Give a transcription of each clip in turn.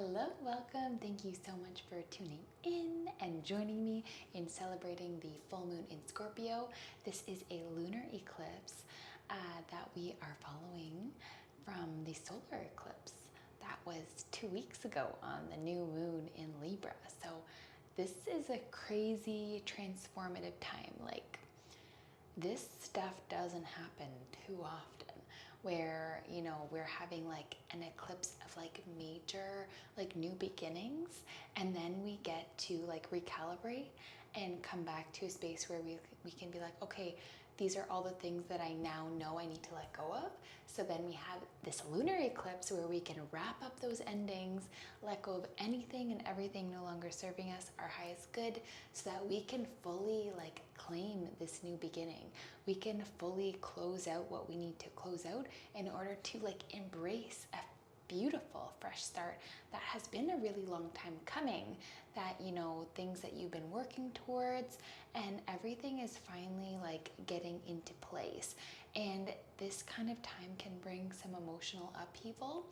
Hello, welcome. Thank you so much for tuning in and joining me in celebrating the full moon in Scorpio. This is a lunar eclipse that we are following from the solar eclipse that was 2 weeks ago on the new moon in Libra. So this is a crazy transformative time. Like, this stuff doesn't happen too often where, we're having like an eclipse of like major like new beginnings, and then we get to like recalibrate and come back to a space where we can be like, okay, these are all the things that I now know I need to let go of. So then we have this lunar eclipse where we can wrap up those endings, let go of anything and everything no longer serving us our highest good, so that we can fully like claim this new beginning. We can fully close out what we need to close out in order to like embrace a beautiful fresh start that has been a really long time coming, that things that you've been working towards, and everything is finally like getting into place. And this kind of time can bring some emotional upheaval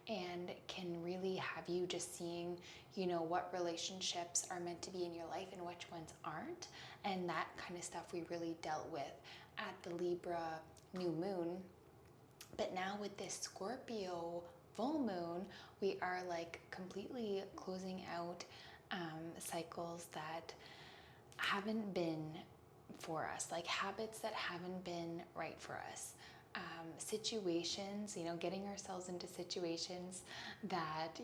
and can really have you just seeing what relationships are meant to be in your life and which ones aren't. And that kind of stuff we really dealt with at the Libra new moon. But now with this Scorpio full moon, we are like completely closing out cycles that haven't been for us, like habits that haven't been right for us, situations, getting ourselves into situations that,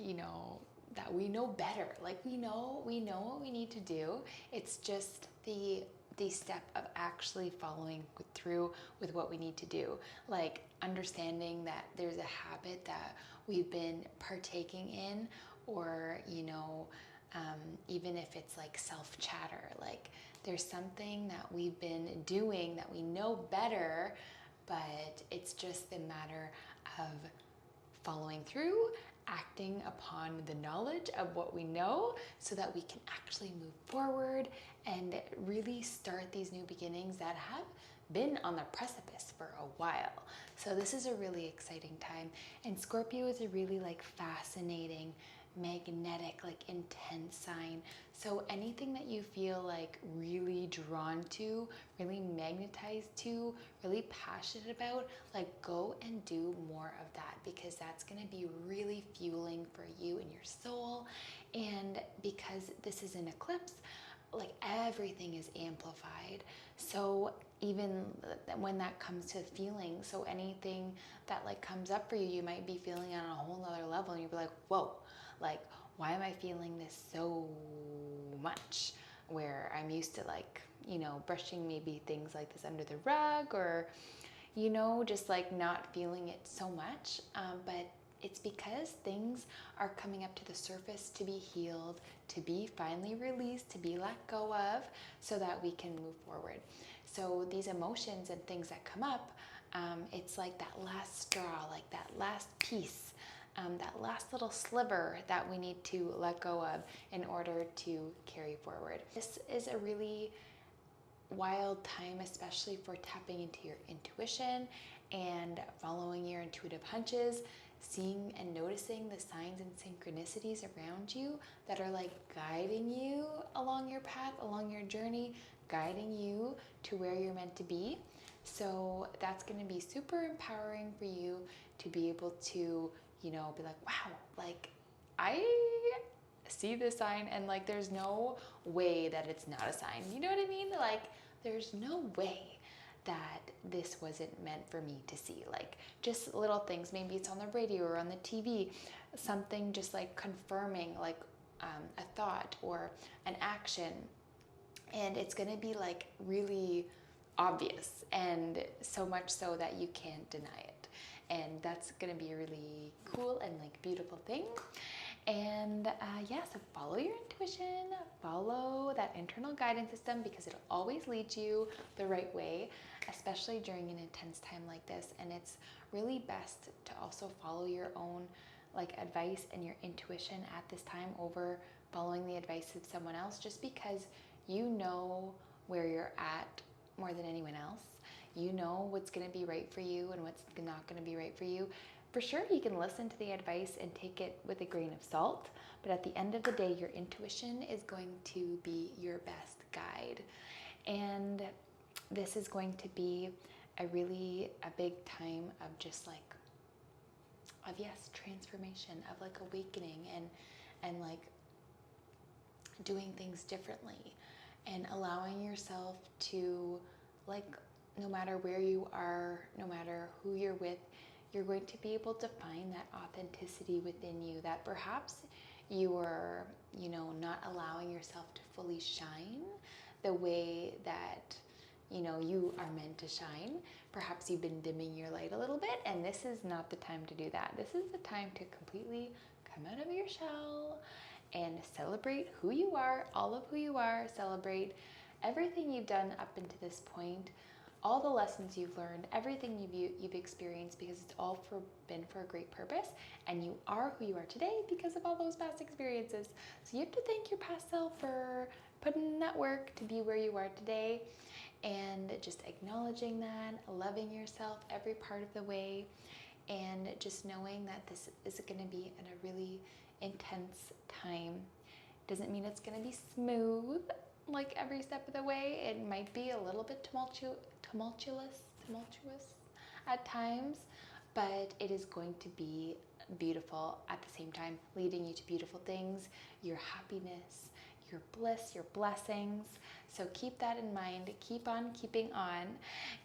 that we know better. Like we know what we need to do. It's just the step of actually following through with what we need to do. Like understanding that there's a habit that we've been partaking in, or, even if it's like self-chatter, like there's something that we've been doing that we know better, but it's just a matter of following through, acting upon the knowledge of what we know so that we can actually move forward and really start these new beginnings that have been on the precipice for a while. So this is a really exciting time, and Scorpio is a really like fascinating, magnetic, like intense sign. So anything that you feel like really drawn to, really magnetized to, really passionate about, like go and do more of that, because that's going to be really fueling for you and your soul. And because this is an eclipse, like everything is amplified. So even when that comes to feeling, so anything that like comes up for you, you might be feeling on a whole nother level, and you'll be like, whoa, like why am I feeling this so much, where I'm used to like, brushing maybe things like this under the rug, or just like not feeling it so much. But it's because things are coming up to the surface to be healed, to be finally released, to be let go of, so that we can move forward. So these emotions and things that come up, it's like that last straw, like that last piece, that last little sliver that we need to let go of in order to carry forward. This is a really wild time, especially for tapping into your intuition and following your intuitive hunches, seeing and noticing the signs and synchronicities around you that are like guiding you along your path, along your journey, guiding you to where you're meant to be. So that's going to be super empowering for you to be able to, be like, wow, like I see this sign, and like there's no way that it's not a sign. You know what I mean? Like there's no way that this wasn't meant for me to see. Like just little things, maybe it's on the radio or on the TV, something just like confirming like a thought or an action, and it's gonna be like really obvious, and so much so that you can't deny it. And that's gonna be a really cool and like beautiful thing. And so follow your intuition, follow that internal guidance system, because it'll always lead you the right way, especially during an intense time like this. And it's really best to also follow your own like advice and your intuition at this time over following the advice of someone else, just because you know where you're at more than anyone else. You know what's going to be right for you and what's not going to be right for you. For sure, you can listen to the advice and take it with a grain of salt, but at the end of the day, your intuition is going to be your best guide. And this is going to be a big time of just like, of yes, transformation, of like awakening and like doing things differently and allowing yourself to, like, no matter where you are, no matter who you're with, you're going to be able to find that authenticity within you that perhaps you are, not allowing yourself to fully shine the way that, you are meant to shine. Perhaps you've been dimming your light a little bit, and this is not the time to do that. This is the time to completely come out of your shell and celebrate who you are, all of who you are, celebrate everything you've done up into this point, all the lessons you've learned, everything you've experienced, because it's all been for a great purpose, and you are who you are today because of all those past experiences. So you have to thank your past self for putting in that work to be where you are today, and just acknowledging that, loving yourself every part of the way, and just knowing that this is going to be in a really intense time. Doesn't mean it's going to be smooth like every step of the way. It might be a little bit tumultuous at times, but it is going to be beautiful at the same time, leading you to beautiful things, your happiness, your bliss, your blessings. So keep that in mind, keep on keeping on,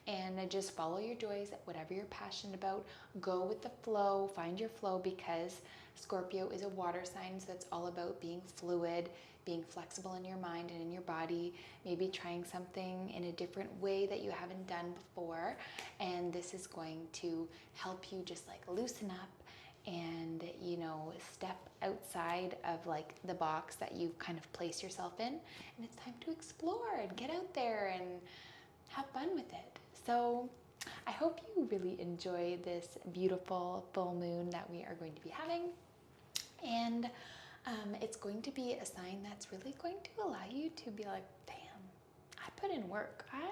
and just follow your joys, whatever you're passionate about. Go with the flow, find your flow, because Scorpio is a water sign, so it's all about being fluid, being flexible in your mind and in your body, maybe trying something in a different way that you haven't done before. And this is going to help you just like loosen up and, step outside of like the box that you've kind of placed yourself in. And it's time to explore and get out there and have fun with it. So I hope you really enjoy this beautiful full moon that we are going to be having. And it's going to be a sign that's really going to allow you to be like, damn, I put in work. I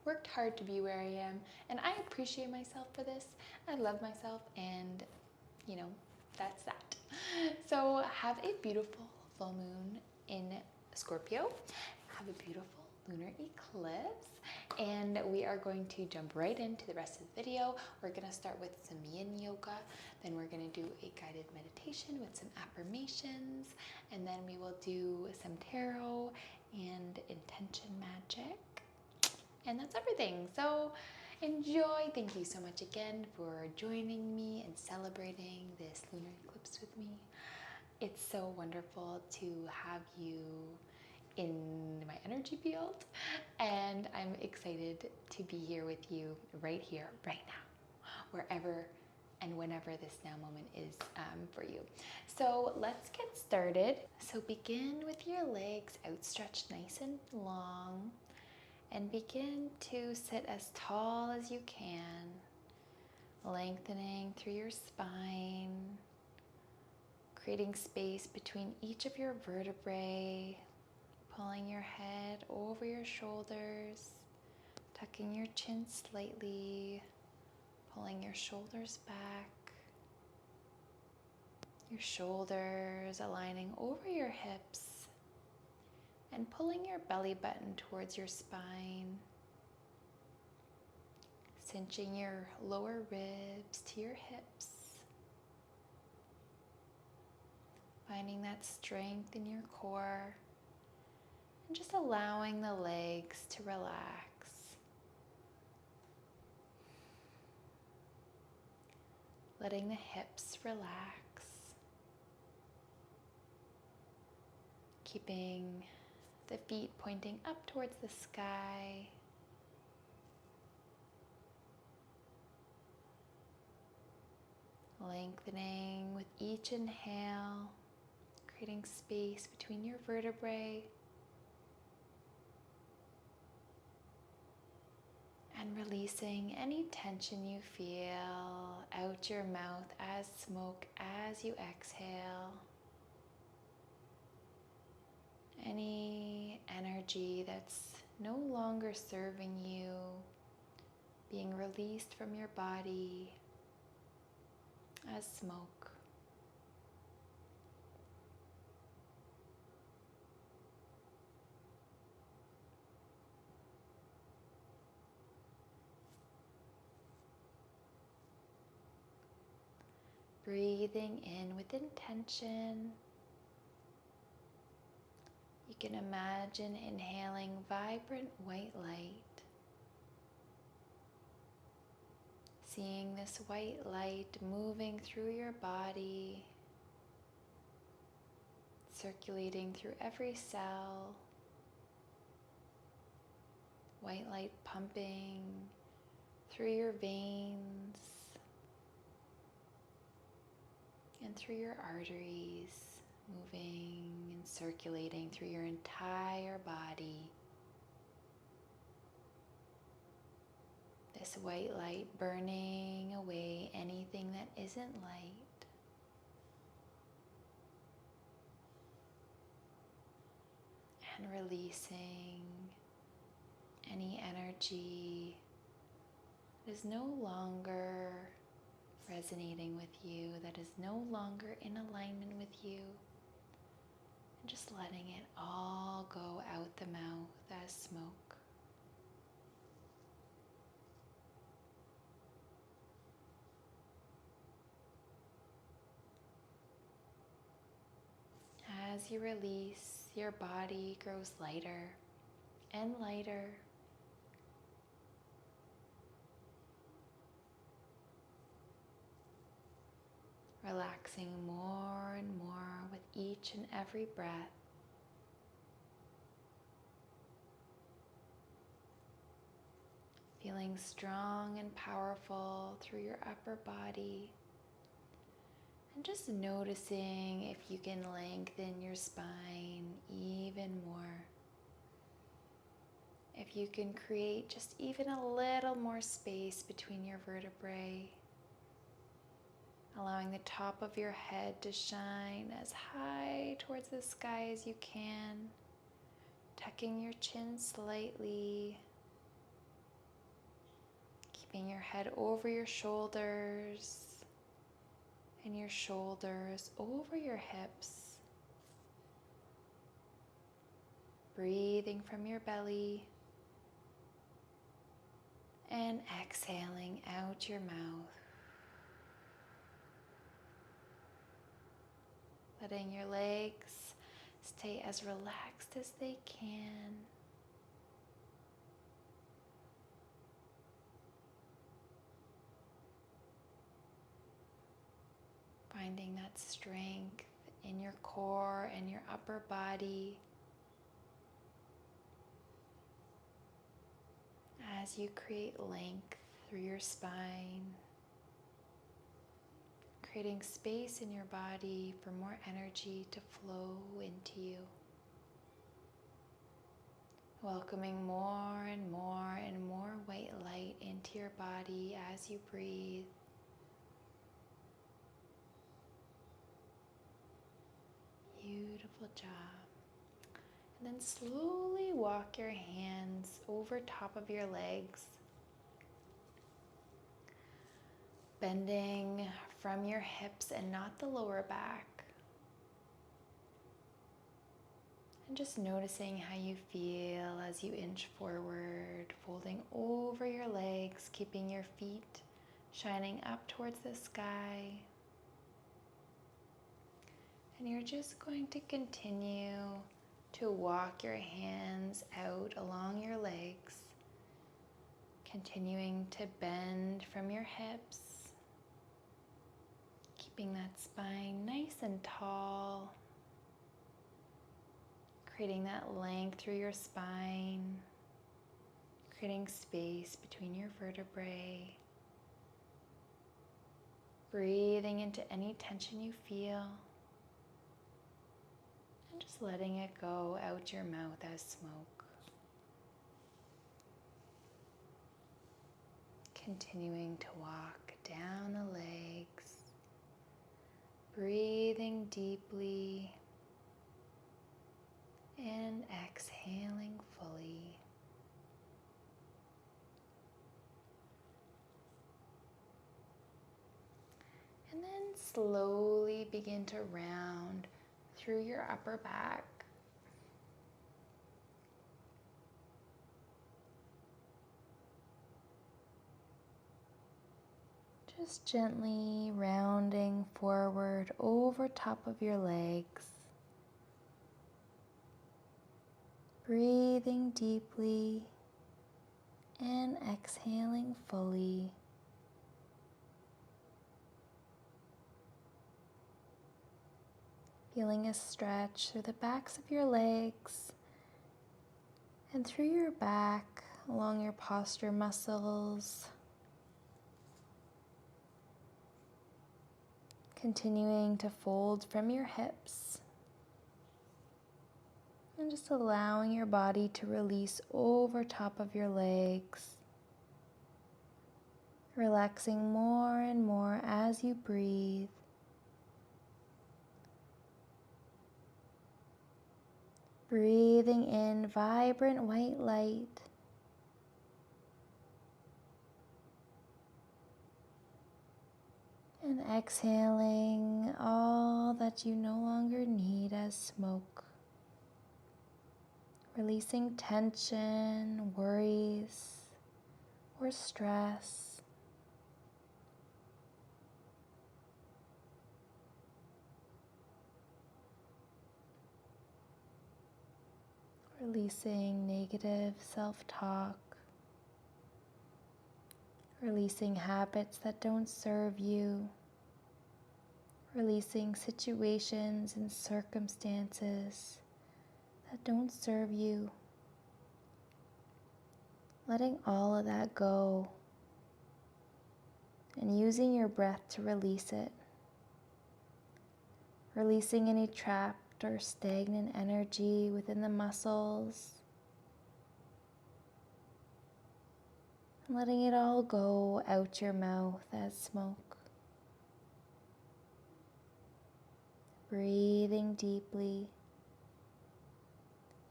worked hard to be where I am, and I appreciate myself for this. I love myself, and that's that. So have a beautiful full moon in Scorpio. Have a beautiful lunar eclipse, and we are going to jump right into the rest of the video. We're going to start with some Yin Yoga, then we're going to do a guided meditation with some affirmations, and then we will do some tarot and intention magic, and that's everything. So enjoy. Thank you so much again for joining me and celebrating this lunar eclipse with me. It's so wonderful to have you in my energy field, and I'm excited to be here with you right here, right now, wherever and whenever this now moment is for you. So let's get started. So begin with your legs outstretched nice and long, and begin to sit as tall as you can, lengthening through your spine, creating space between each of your vertebrae, pulling your head over your shoulders, tucking your chin slightly, pulling your shoulders back, your shoulders aligning over your hips, and pulling your belly button towards your spine, cinching your lower ribs to your hips, finding that strength in your core, and just allowing the legs to relax. Letting the hips relax. Keeping the feet pointing up towards the sky. Lengthening with each inhale, creating space between your vertebrae. And releasing any tension you feel out your mouth as smoke as you exhale. Any energy that's no longer serving you being released from your body, as smoke. Breathing in with intention. You can imagine inhaling vibrant white light. Seeing this white light moving through your body, circulating through every cell. White light pumping through your veins and through your arteries, moving and circulating through your entire body. This white light burning away anything that isn't light. And releasing any energy that is no longer resonating with you, that is no longer in alignment with you, and just letting it all go out the mouth as smoke. As you release, your body grows lighter and lighter. Relaxing more and more with each and every breath. Feeling strong and powerful through your upper body. And just noticing if you can lengthen your spine even more. If you can create just even a little more space between your vertebrae. Allowing the top of your head to shine as high towards the sky as you can. Tucking your chin slightly. Keeping your head over your shoulders. And your shoulders over your hips. Breathing from your belly. And exhaling out your mouth. Letting your legs stay as relaxed as they can. Finding that strength in your core and your upper body. As you create length through your spine. Creating space in your body for more energy to flow into you. Welcoming more and more and more white light into your body as you breathe. Beautiful job. And then slowly walk your hands over top of your legs. Bending from your hips and not the lower back. And just noticing how you feel as you inch forward, folding over your legs, keeping your feet shining up towards the sky. And you're just going to continue to walk your hands out along your legs, continuing to bend from your hips. Keeping that spine nice and tall, creating that length through your spine, creating space between your vertebrae, breathing into any tension you feel, and just letting it go out your mouth as smoke. Continuing to walk down the legs. Breathing deeply and exhaling fully. And then slowly begin to round through your upper back. Just gently rounding forward over top of your legs. Breathing deeply and exhaling fully. Feeling a stretch through the backs of your legs and through your back, along your posture muscles. Continuing to fold from your hips. And just allowing your body to release over top of your legs. Relaxing more and more as you breathe. Breathing in vibrant white light. And exhaling all that you no longer need as smoke. Releasing tension, worries, or stress. Releasing negative self-talk. Releasing habits that don't serve you. Releasing situations and circumstances that don't serve you. Letting all of that go and using your breath to release it. Releasing any trapped or stagnant energy within the muscles. And letting it all go out your mouth as smoke. Breathing deeply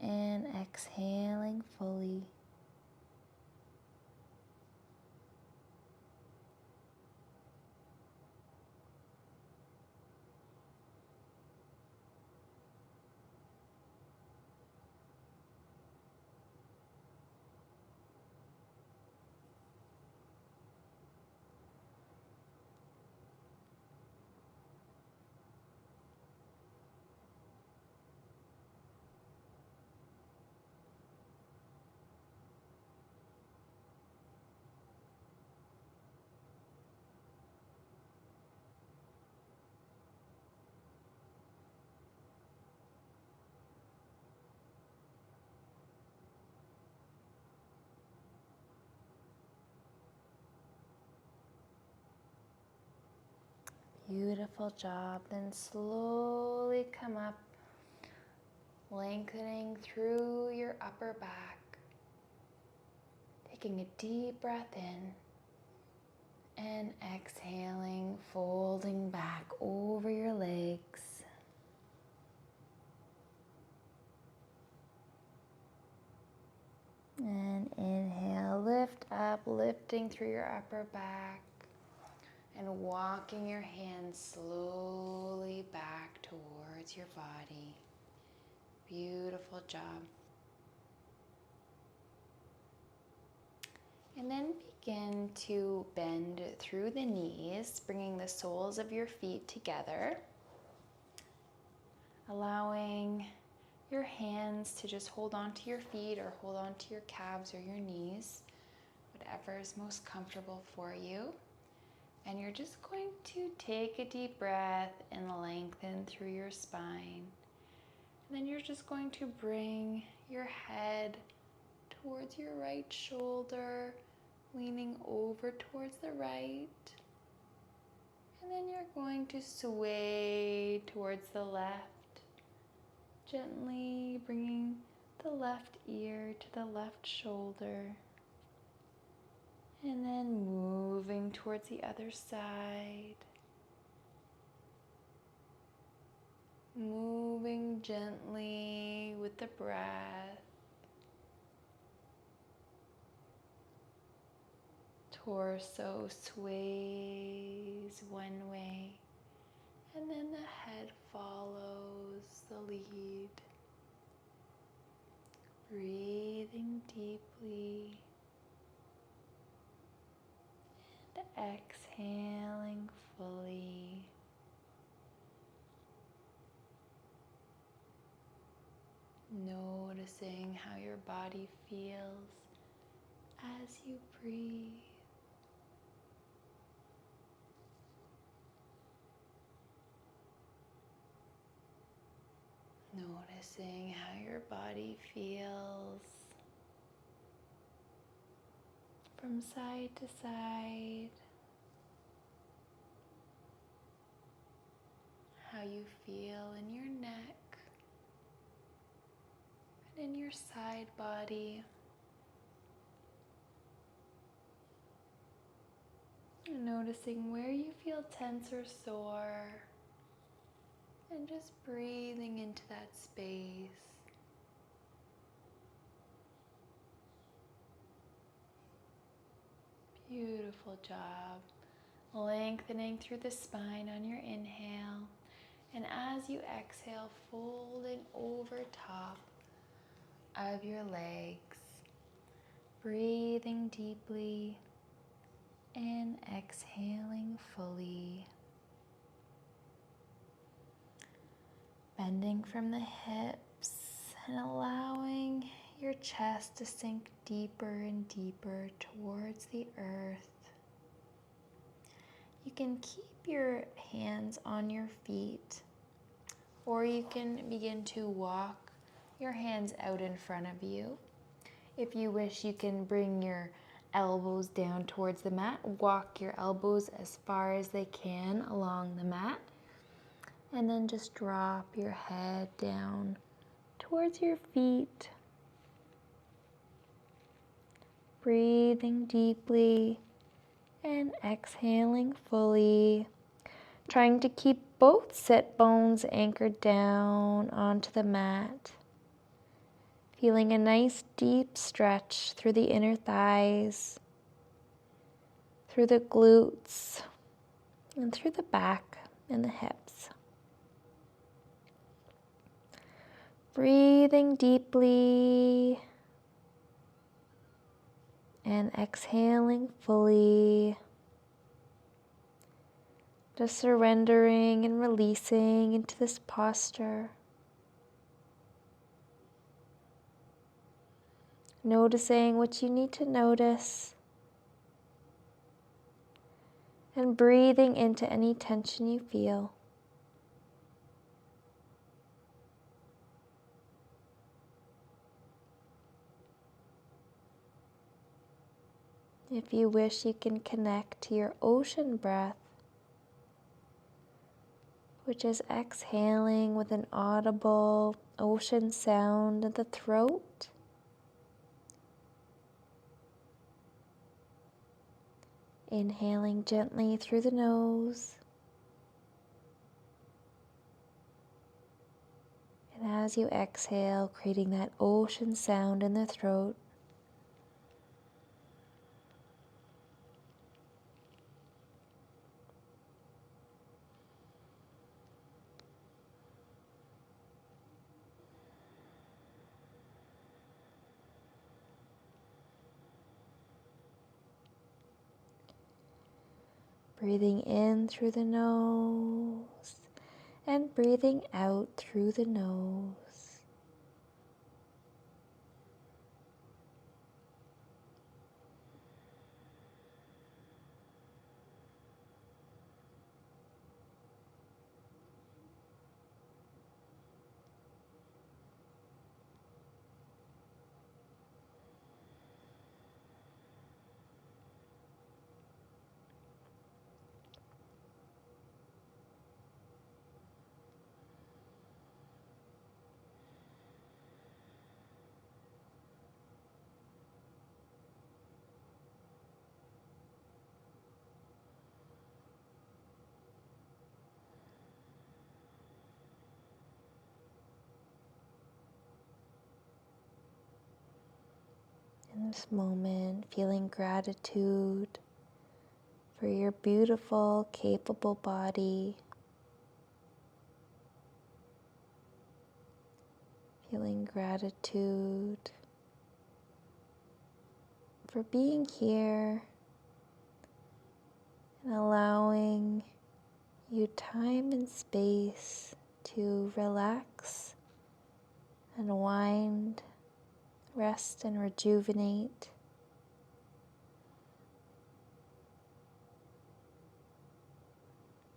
and exhaling fully. Beautiful job. Then slowly come up, lengthening through your upper back. Taking a deep breath in and exhaling, folding back over your legs. And inhale, lift up, lifting through your upper back. And walking your hands slowly back towards your body. Beautiful job. And then begin to bend through the knees, bringing the soles of your feet together. Allowing your hands to just hold onto your feet or hold onto your calves or your knees, whatever is most comfortable for you. And you're just going to take a deep breath and lengthen through your spine. And then you're just going to bring your head towards your right shoulder, leaning over towards the right. And then you're going to sway towards the left, gently bringing the left ear to the left shoulder. And then moving towards the other side. Moving gently with the breath. Torso sways one way. And then the head follows the lead. Breathing deeply and exhaling fully. Noticing how your body feels as you breathe. Noticing how your body feels from side to side. How you feel in your neck and in your side body. And noticing where you feel tense or sore. And just breathing into that space. Beautiful job. Lengthening through the spine on your inhale. And as you exhale, folding over top of your legs. Breathing deeply and exhaling fully. Bending from the hips and allowing your chest to sink deeper and deeper towards the earth. You can keep your hands on your feet, or you can begin to walk your hands out in front of you. If you wish, you can bring your elbows down towards the mat. Walk your elbows as far as they can along the mat. And then just drop your head down towards your feet. Breathing deeply and exhaling fully. Trying to keep both sit bones anchored down onto the mat. Feeling a nice deep stretch through the inner thighs, through the glutes, and through the back and the hips. Breathing deeply and exhaling fully. Just surrendering and releasing into this posture. Noticing what you need to notice. And breathing into any tension you feel. If you wish, you can connect to your ocean breath, which is exhaling with an audible ocean sound in the throat. Inhaling gently through the nose. And as you exhale, creating that ocean sound in the throat. Breathing in through the nose and breathing out through the nose. In this moment, feeling gratitude for your beautiful, capable body. Feeling gratitude for being here and allowing you time and space to relax, unwind, rest, and rejuvenate.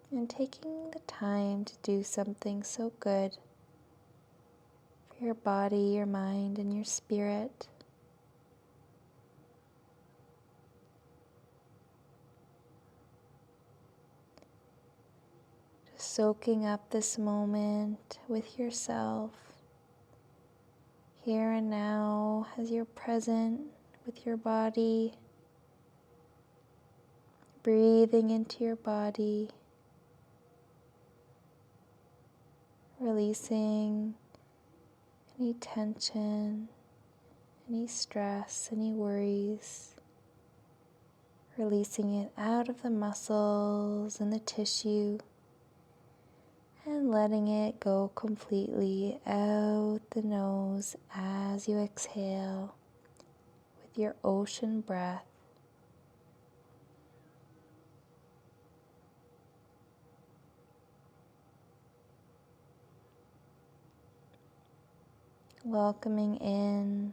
And taking the time to do something so good for your body, your mind, and your spirit. Just soaking up this moment with yourself, here and now, as you're present with your body, breathing into your body, releasing any tension, any stress, any worries, releasing it out of the muscles and the tissue, and letting it go completely out the nose as you exhale with your ocean breath. Welcoming in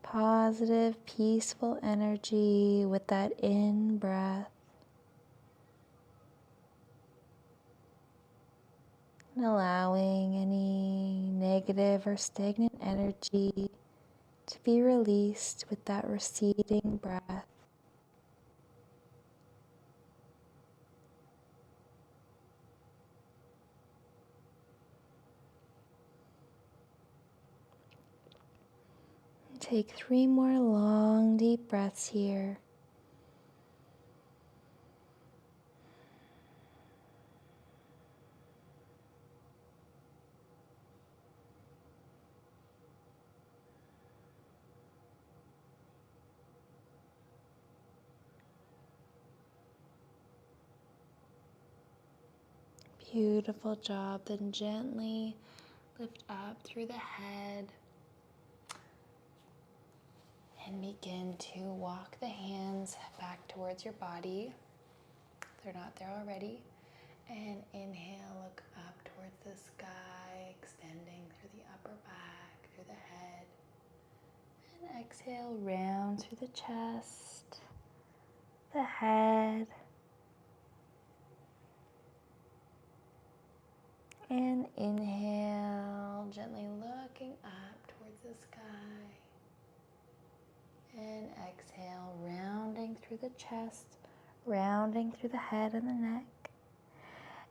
positive, peaceful energy with that in breath. And allowing any negative or stagnant energy to be released with that receding breath. Take 3 more long, deep breaths here. Beautiful job. Then gently lift up through the head and begin to walk the hands back towards your body. If they're not there already. And inhale, look up towards the sky, extending through the upper back, through the head. And exhale, round through the chest, the head. And inhale, gently looking up towards the sky. And exhale, rounding through the chest, rounding through the head and the neck.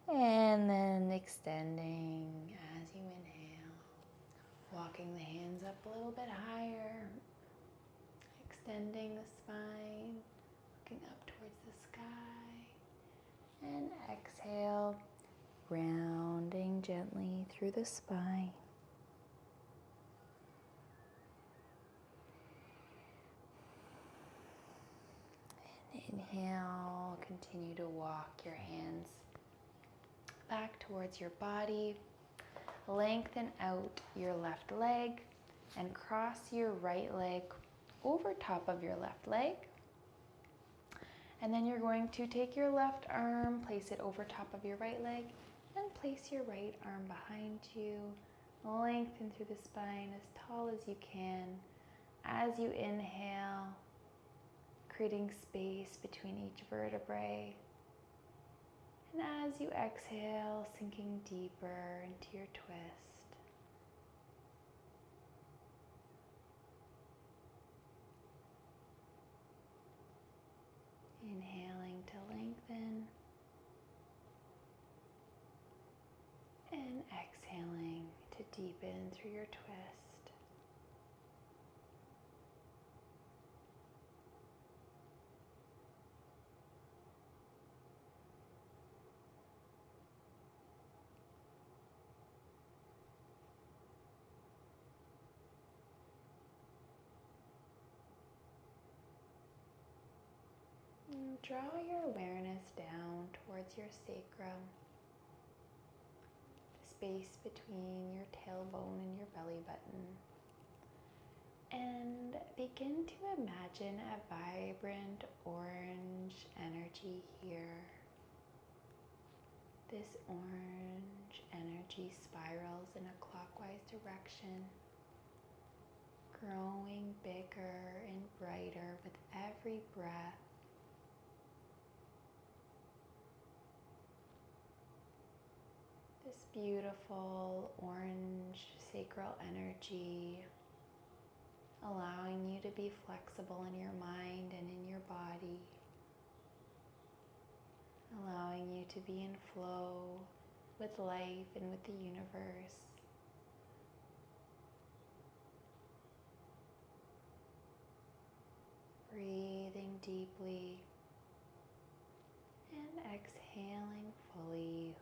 And then extending as you inhale, walking the hands up a little bit higher, extending the spine, looking up towards the sky. And exhale, rounding gently through the spine. And inhale, continue to walk your hands back towards your body. Lengthen out your left leg and cross your right leg over top of your left leg. And then you're going to take your left arm, place it over top of your right leg, and place your right arm behind you. Lengthen through the spine as tall as you can. As you inhale, creating space between each vertebrae. And as you exhale, sinking deeper into your twist. Inhaling to lengthen. And exhaling to deepen through your twist. Draw your awareness down towards your sacrum, the space between your tailbone bone in your belly button. And begin to imagine a vibrant orange energy here. This orange energy spirals in a clockwise direction, growing bigger and brighter with every breath. This beautiful orange sacral energy, allowing you to be flexible in your mind and in your body, allowing you to be in flow with life and with the universe. Breathing deeply and exhaling fully.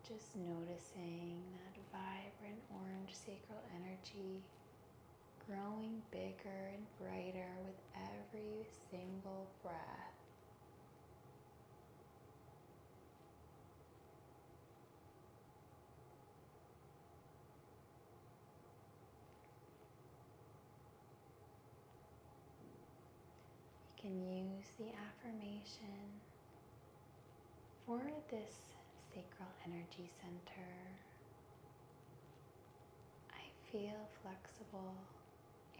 Just noticing that vibrant orange sacral energy growing bigger and brighter with every single breath. You can use the affirmation for this sacral energy center. I feel flexible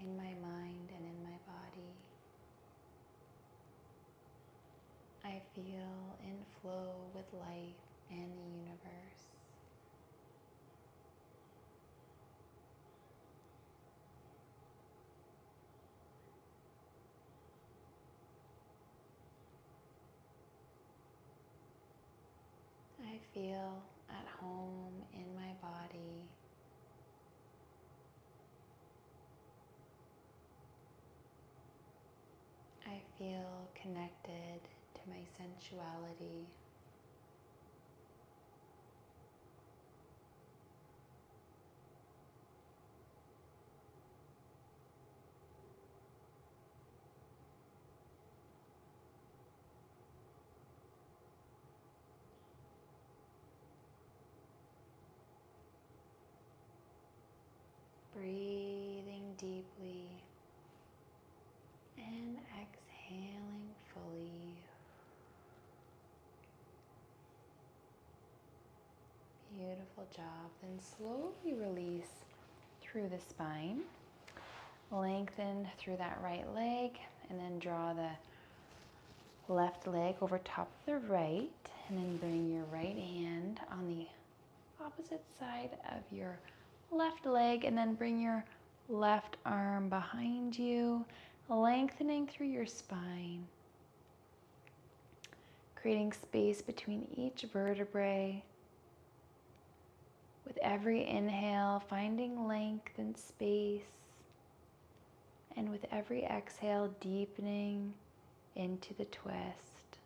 in my mind and in my body. I feel in flow with life and the universe. I feel at home in my body. I feel connected to my sensuality. Breathing deeply and exhaling fully. Beautiful job. Then slowly release through the spine. Lengthen through that right leg and then draw the left leg over top of the right, and then bring your right hand on the opposite side of your left leg, and then bring your left arm behind you, lengthening through your spine, creating space between each vertebrae. With every inhale, finding length and space, and with every exhale, deepening into the twist.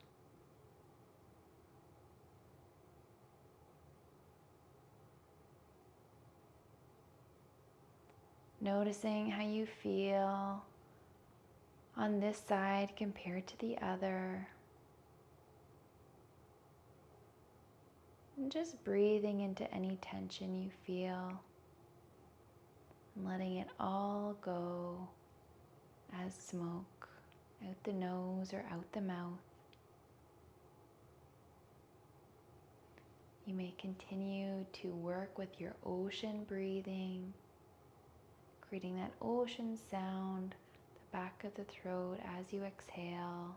Noticing how you feel on this side compared to the other. And just breathing into any tension you feel, and letting it all go as smoke out the nose or out the mouth. You may continue to work with your ocean breathing, creating that ocean sound, the back of the throat as you exhale.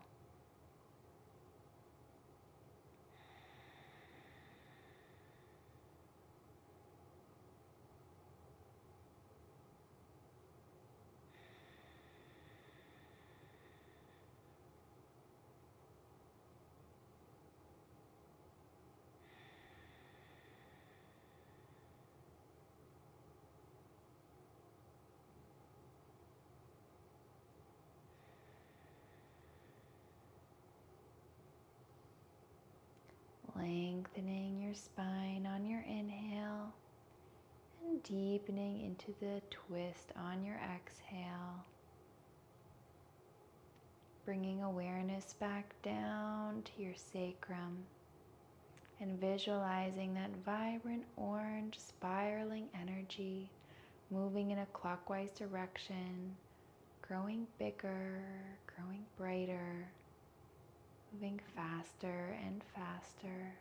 Lengthening your spine on your inhale and deepening into the twist on your exhale. Bringing awareness back down to your your sacrum, and visualizing that vibrant orange spiraling energy moving in a clockwise direction, growing bigger, growing brighter, moving faster and faster.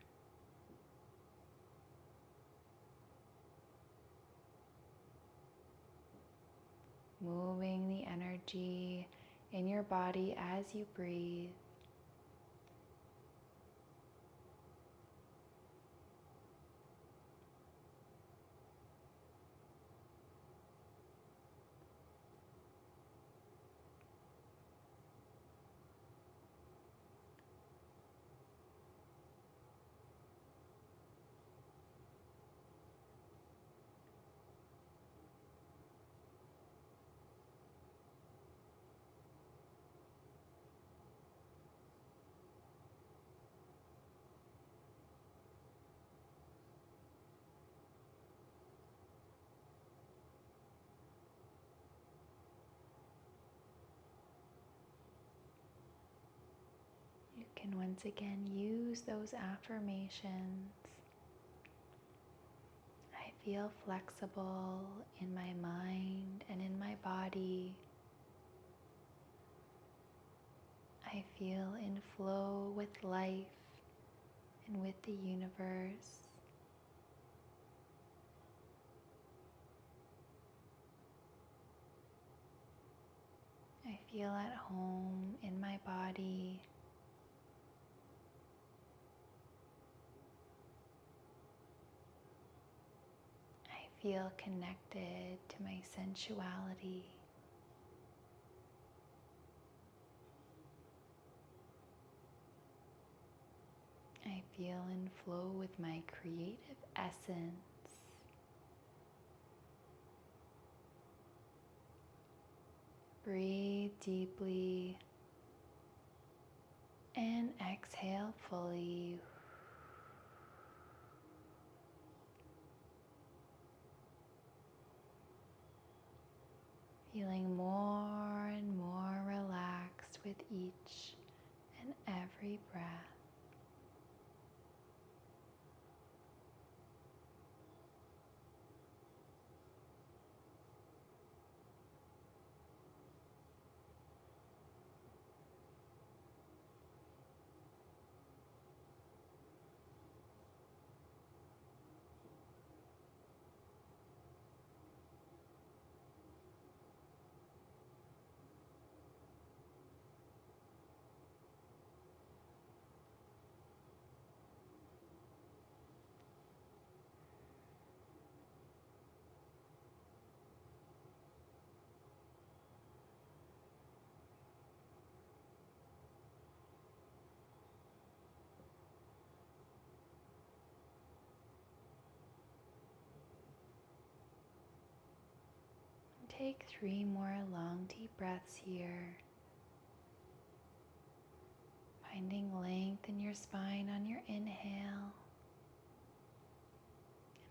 Moving the energy in your body as you breathe. You can once again use those affirmations. I feel flexible in my mind and in my body. I feel in flow with life and with the universe. I feel at home in my body. I feel connected to my sensuality. I feel in flow with my creative essence. Breathe deeply and exhale fully. Feeling more and more relaxed with each and every breath. Take 3 more long deep breaths here. Finding length in your spine on your inhale.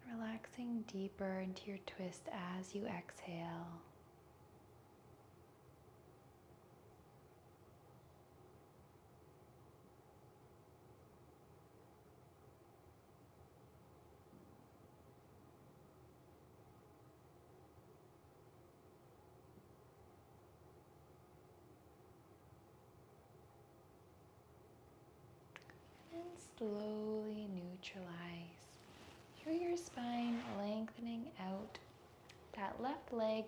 And relaxing deeper into your twist as you exhale. And slowly neutralize through your spine, lengthening out that left leg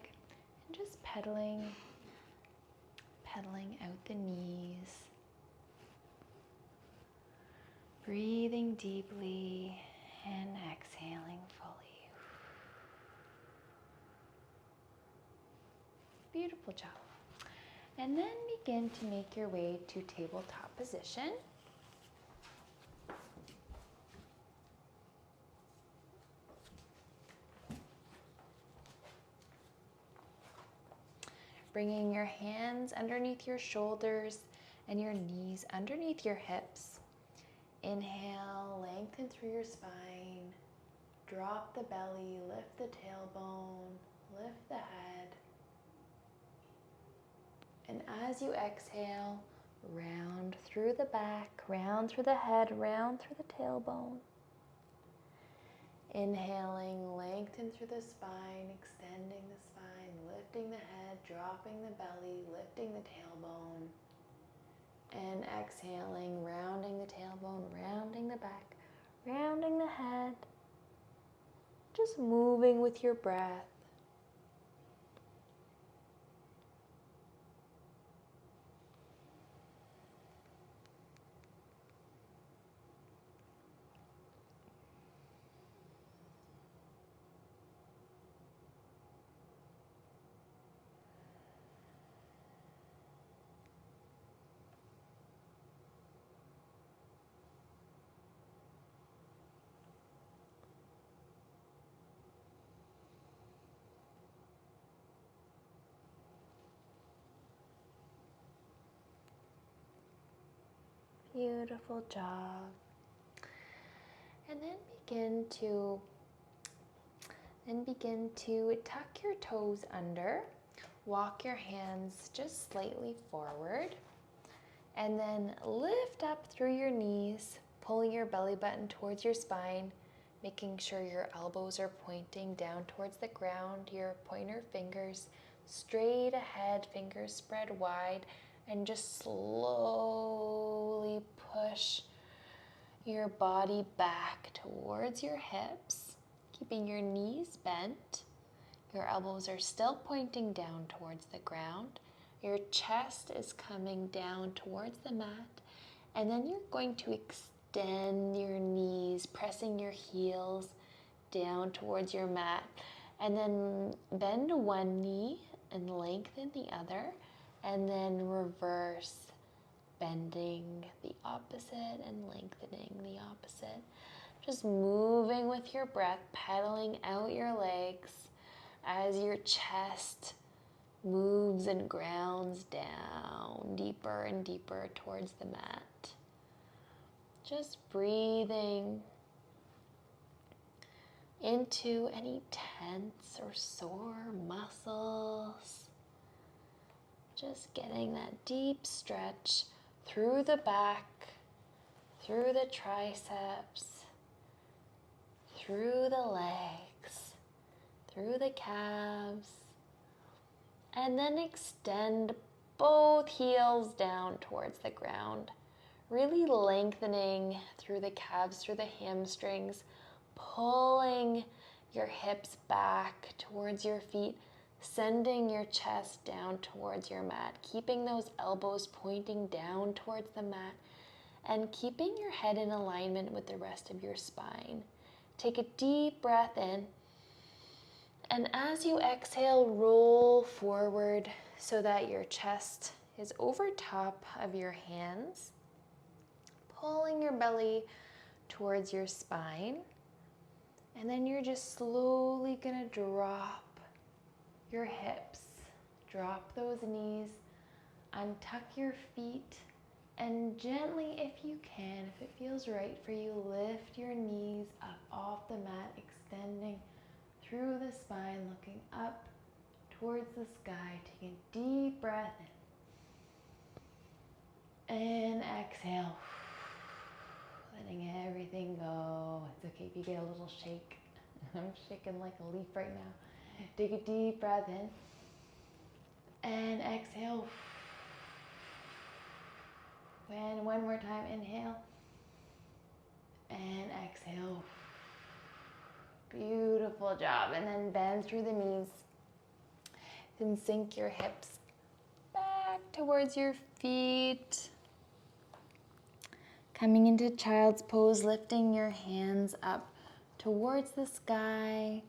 and just pedaling out the knees. Breathing deeply and exhaling fully. Beautiful job. And then begin to make your way to tabletop position. Bringing your hands underneath your shoulders and your knees underneath your hips. Inhale, lengthen through your spine. Drop the belly, lift the tailbone, lift the head. And as you exhale, Round through the back, round through the head, round through the tailbone. Inhaling, lengthen through the spine, extending the spine, lifting the head, dropping the belly, lifting the tailbone. And exhaling, rounding the tailbone, rounding the back, rounding the head. Just moving with your breath. Beautiful job. And then begin to tuck your toes under. Walk your hands just slightly forward. And then lift up through your knees, pulling your belly button towards your spine, making sure your elbows are pointing down towards the ground, your pointer fingers straight ahead, fingers spread wide, and just slowly push your body back towards your hips, keeping your knees bent. Your elbows are still pointing down towards the ground. Your chest is coming down towards the mat. And then you're going to extend your knees, pressing your heels down towards your mat. And then bend one knee and lengthen the other. And then reverse, bending the opposite and lengthening the opposite. Just moving with your breath, pedaling out your legs as your chest moves and grounds down deeper and deeper towards the mat. Just breathing into any tense or sore muscles. Just getting that deep stretch through the back, through the triceps, through the legs, through the calves, and then extend both heels down towards the ground, really lengthening through the calves, through the hamstrings, pulling your hips back towards your feet, sending your chest down towards your mat, keeping those elbows pointing down towards the mat, and keeping your head in alignment with the rest of your spine. Take a deep breath in, and as you exhale, roll forward so that your chest is over top of your hands, pulling your belly towards your spine. And then you're just slowly gonna drop your hips, drop those knees, untuck your feet, and gently, if you can, if it feels right for you, lift your knees up off the mat, extending through the spine, looking up towards the sky. Taking a deep breath in and exhale, letting everything go. It's okay if you get a little shake. I'm shaking like a leaf right now. Take a deep breath in and exhale. And one more time, inhale and exhale. Beautiful job. And then bend through the knees. Then sink your hips back towards your feet. Coming into child's pose, lifting your hands up towards the sky,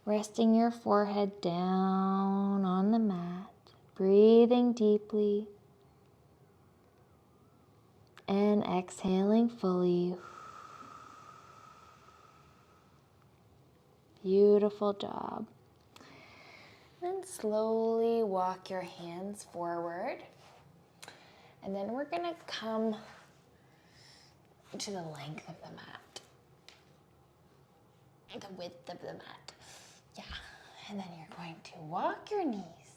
resting your forehead down on the mat, breathing deeply, and exhaling fully. Beautiful job. Then slowly walk your hands forward. And then we're gonna come to the length of the mat. The width of the mat. Yeah. And then you're going to walk your knees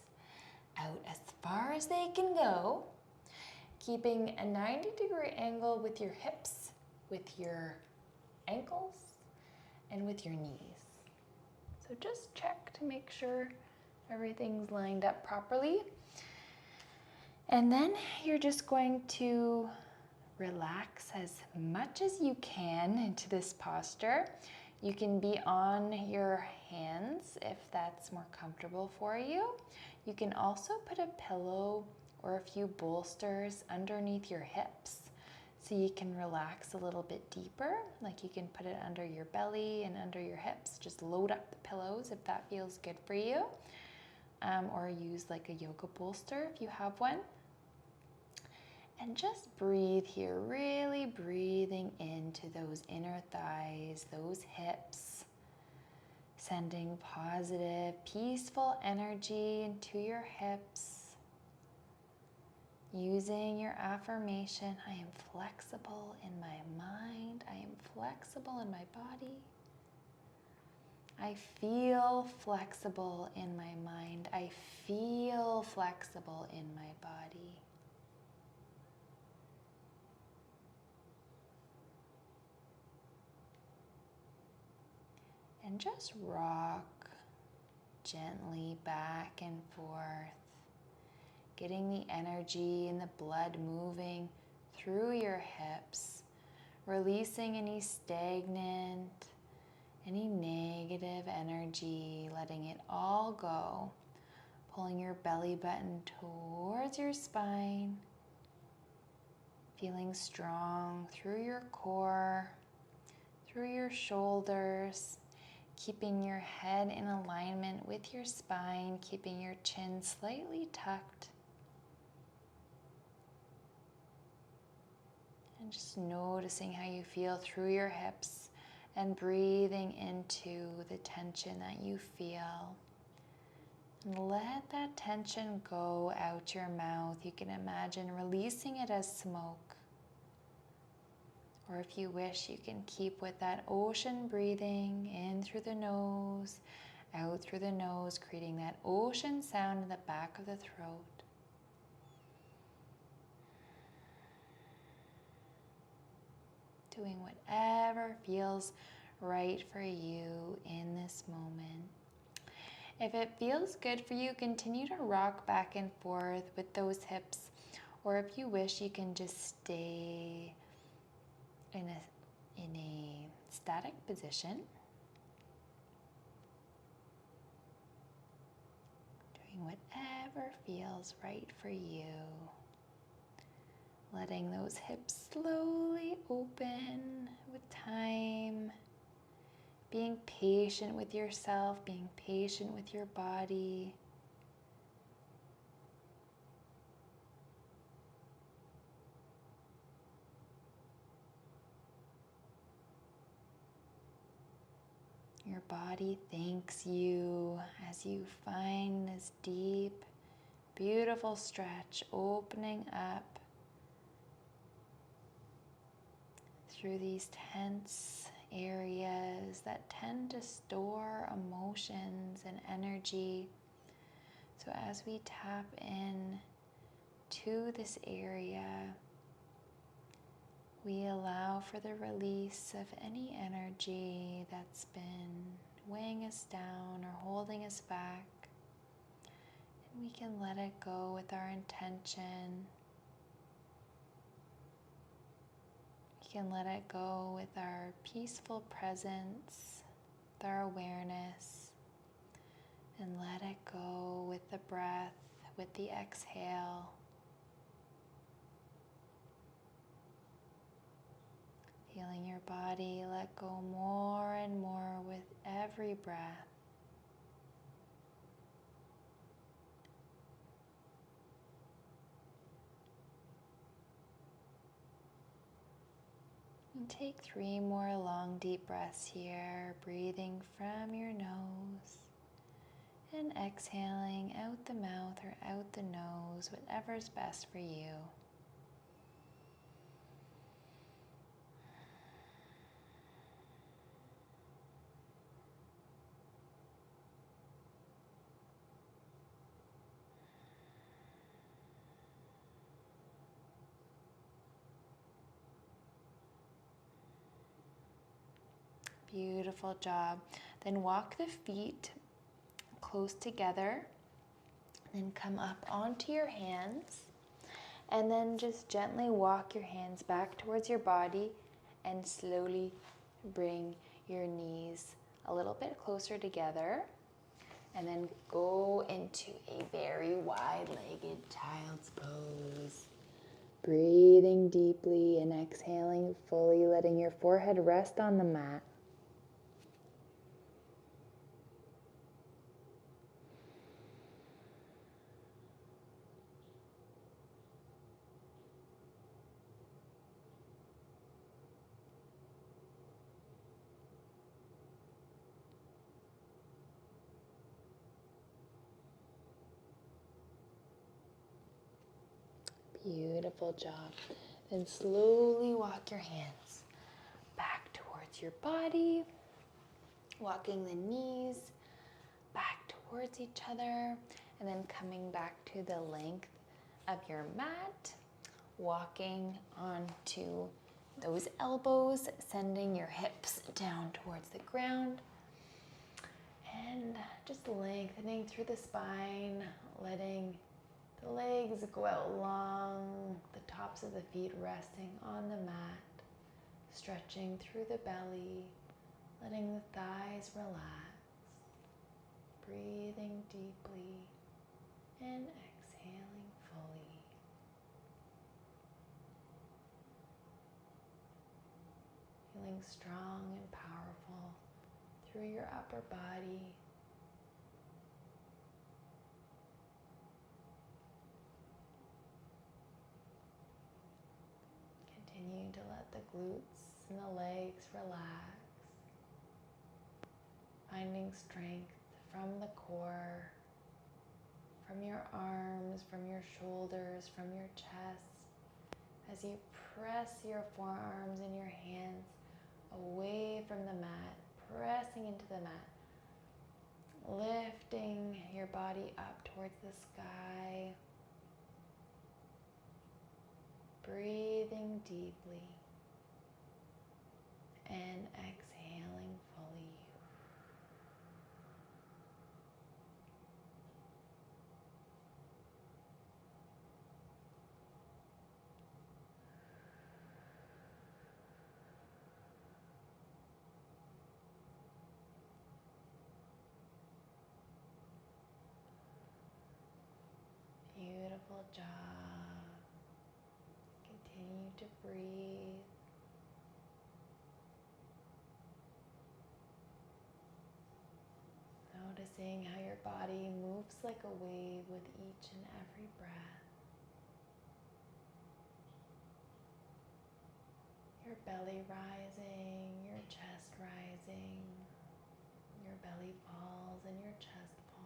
out as far as they can go, keeping a 90-degree angle with your hips, with your ankles, and with your knees. So just check to make sure everything's lined up properly. And then you're just going to relax as much as you can into this posture. You can be on your hands if that's more comfortable for you. You can also put a pillow or a few bolsters underneath your hips so you can relax a little bit deeper. Like you can put it under your belly and under your hips. Just load up the pillows if that feels good for you. Or use like a yoga bolster if you have one. And just breathe here, really breathing into those inner thighs, those hips, sending positive, peaceful energy into your hips. Using your affirmation, I am flexible in my mind, I am flexible in my body. I feel flexible in my mind, I feel flexible in my body. And just rock gently back and forth, getting the energy and the blood moving through your hips, releasing any stagnant, any negative energy, letting it all go, pulling your belly button towards your spine, feeling strong through your core, through your shoulders, keeping your head in alignment with your spine, keeping your chin slightly tucked. And just noticing how you feel through your hips and breathing into the tension that you feel. And let that tension go out your mouth. You can imagine releasing it as smoke. Or if you wish, you can keep with that ocean breathing in through the nose, out through the nose, creating that ocean sound in the back of the throat. Doing whatever feels right for you in this moment. If it feels good for you, continue to rock back and forth with those hips. Or if you wish, you can just stay in a static position, doing whatever feels right for you, letting those hips slowly open with time, being patient with yourself, being patient with your body. Your body thanks you as you find this deep, beautiful stretch opening up through these tense areas that tend to store emotions and energy. So as we tap in to this area, we allow for the release of any energy that's been weighing us down or holding us back. And we can let it go with our intention. We can let it go with our peaceful presence, with our awareness, and let it go with the breath, with the exhale. Feeling your body let go more and more with every breath. And take 3 more long deep breaths here, breathing from your nose and exhaling out the mouth or out the nose, whatever's best for you. Beautiful job. Then walk the feet close together. Then come up onto your hands. And then just gently walk your hands back towards your body and slowly bring your knees a little bit closer together. And then go into a very wide-legged child's pose. Breathing deeply and exhaling fully, letting your forehead rest on the mat. Beautiful job. Then slowly walk your hands back towards your body, walking the knees back towards each other, and then coming back to the length of your mat, walking onto those elbows, sending your hips down towards the ground, and just lengthening through the spine, letting the legs go out long, the tops of the feet resting on the mat, stretching through the belly, letting the thighs relax, breathing deeply and exhaling fully. Feeling strong and powerful through your upper body. Continue to let the glutes and the legs relax, finding strength from the core, from your arms, from your shoulders, from your chest, as you press your forearms and your hands away from the mat, pressing into the mat, lifting your body up towards the sky, breathing deeply and exhaling fully. Beautiful job. Continue to breathe. Noticing how your body moves like a wave with each and every breath. Your belly rising, your chest rising, your belly falls and your chest falls.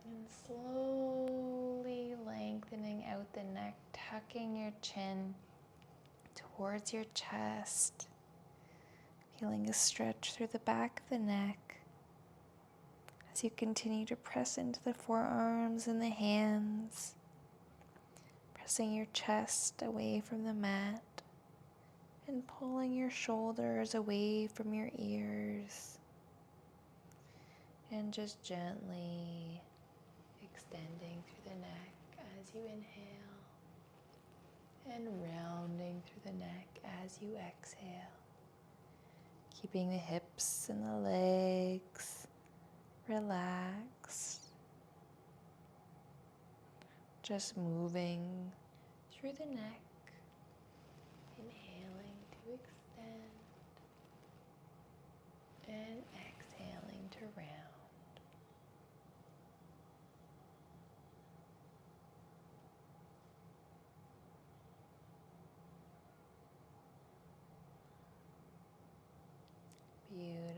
And slowly lengthening out the neck, tucking your chin towards your chest, feeling a stretch through the back of the neck as you continue to press into the forearms and the hands, pressing your chest away from the mat and pulling your shoulders away from your ears, and just gently extending through the neck as you inhale and rounding through the neck as you exhale, keeping the hips and the legs relaxed, just moving through the neck, inhaling to extend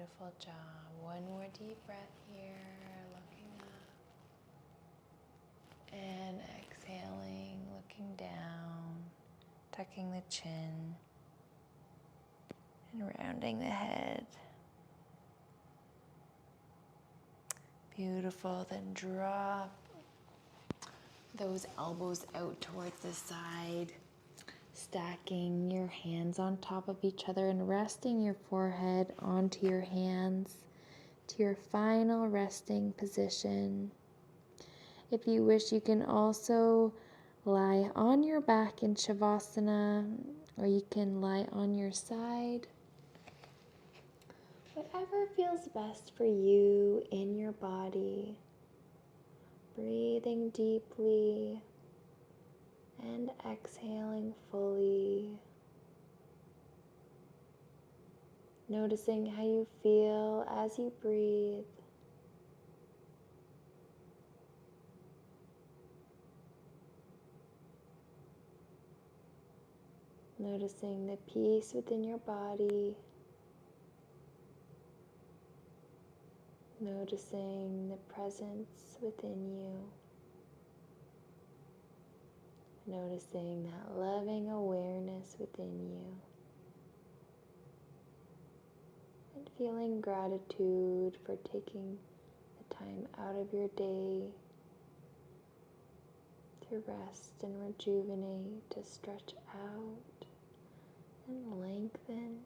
Beautiful job. One more deep breath here, looking up. And exhaling, looking down, tucking the chin, and rounding the head. Beautiful. Then drop those elbows out towards the side, stacking your hands on top of each other and resting your forehead onto your hands to your final resting position. If you wish, you can also lie on your back in Shavasana, or you can lie on your side. Whatever feels best for you in your body. Breathing deeply and exhaling fully. Noticing how you feel as you breathe. Noticing the peace within your body. Noticing the presence within you. Noticing that loving awareness within you. And feeling gratitude for taking the time out of your day to rest and rejuvenate, to stretch out and lengthen,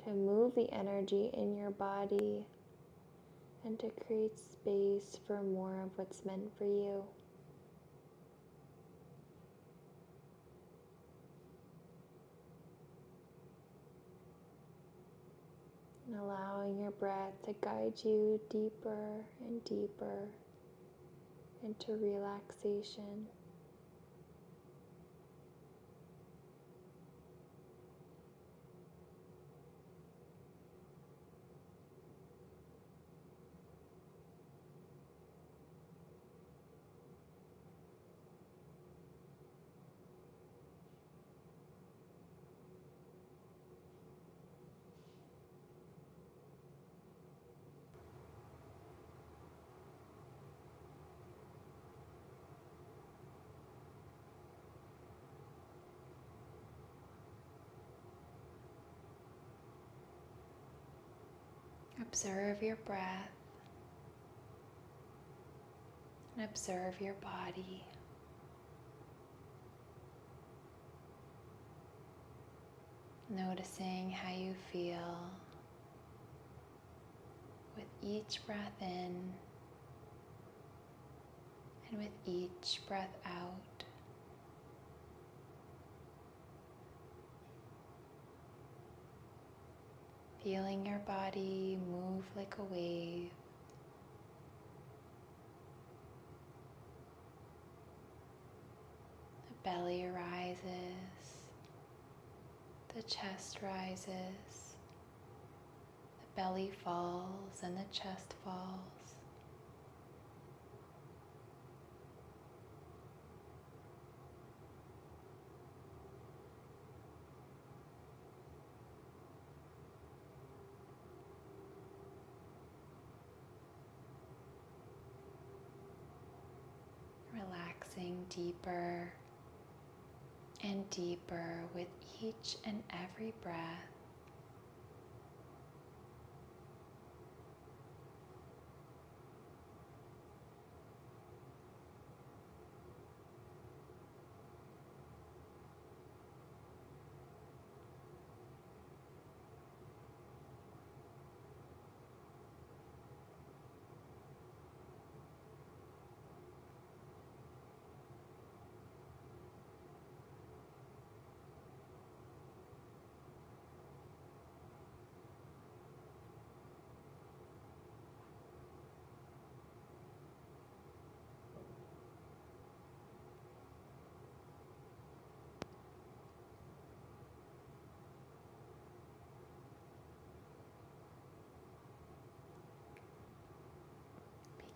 to move the energy in your body and to create space for more of what's meant for you. And allowing your breath to guide you deeper and deeper into relaxation. Observe your breath and observe your body. Noticing how you feel with each breath in and with each breath out. Feeling your body move like a wave. The belly rises, the chest rises, the belly falls and the chest falls. Relaxing deeper and deeper with each and every breath.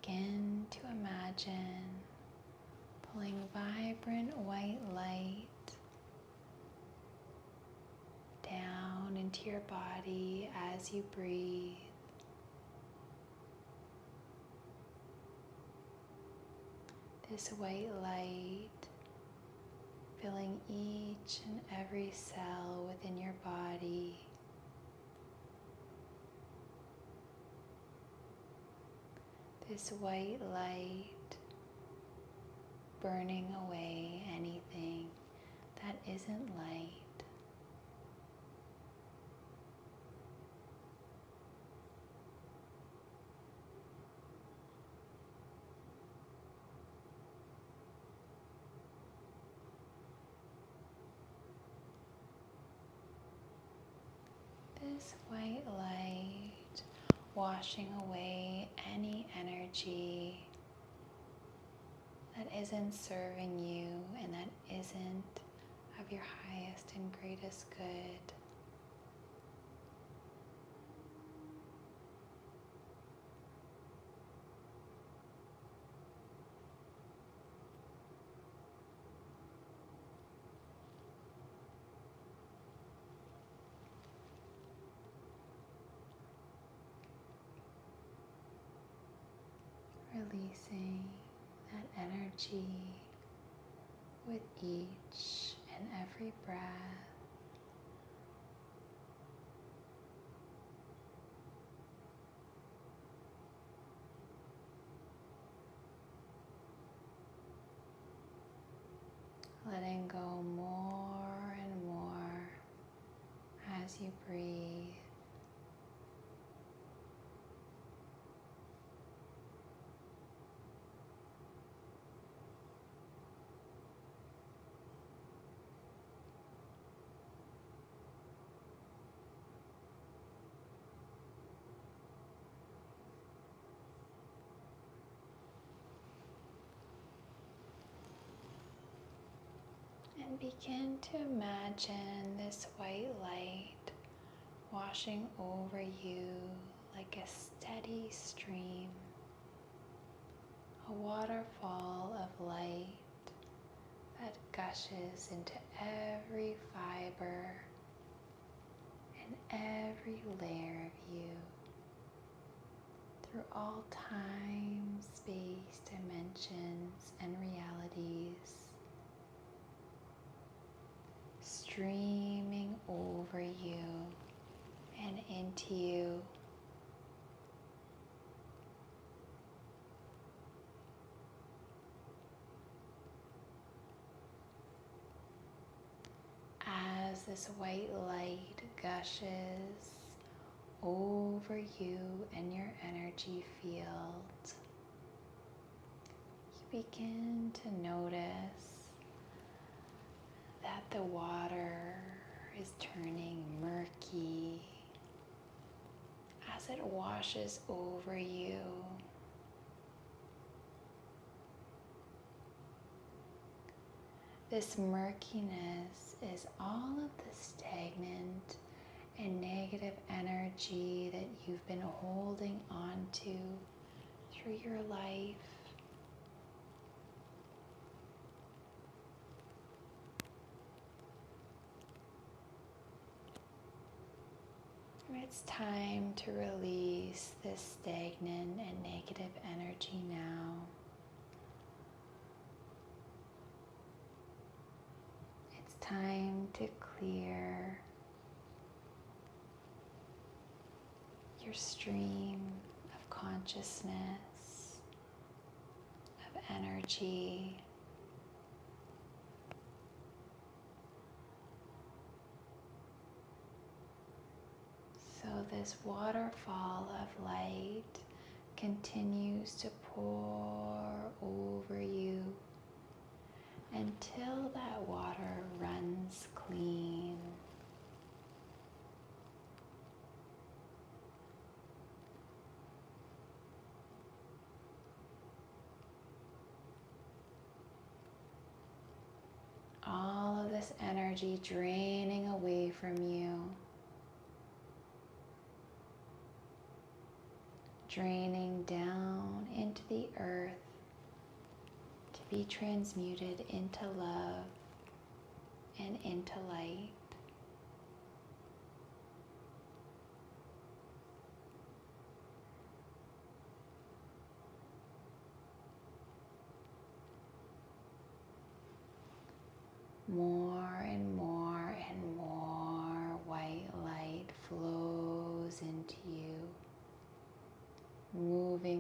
Begin to imagine pulling vibrant white light down into your body as you breathe. This white light filling each and every cell within your body. This white light burning away anything that isn't light. This white light washing away any energy that isn't serving you and that isn't of your highest and greatest good. Releasing that energy with each and every breath. Letting go more and more as you breathe. And begin to imagine this white light washing over you like a steady stream, a waterfall of light that gushes into every fiber and every layer of you through all time, space, dimensions, and realities. Streaming over you and into you. As this white light gushes over you and your energy field, you begin to notice that the water is turning murky as it washes over you. This murkiness is all of the stagnant and negative energy that you've been holding on to through your life. It's time to release this stagnant and negative energy now. It's time to clear your stream of consciousness, of energy. So this waterfall of light continues to pour over you until that water runs clean. All of this energy draining away from you. Draining down into the earth to be transmuted into love and into light.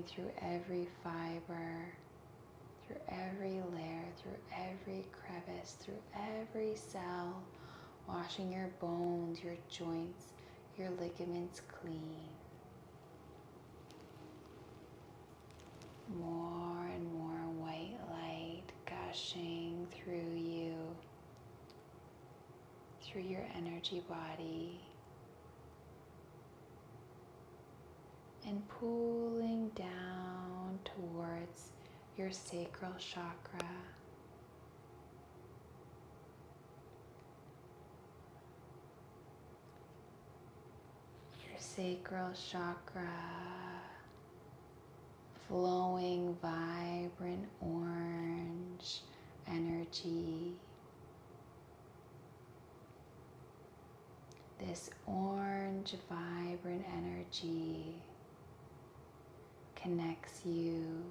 through every fiber, through every layer, through every crevice, through every cell, washing your bones, your joints, your ligaments clean. More and more white light gushing through you, through your energy body, and pulling down towards your sacral chakra. Your sacral chakra, flowing vibrant orange energy. This orange vibrant energy connects you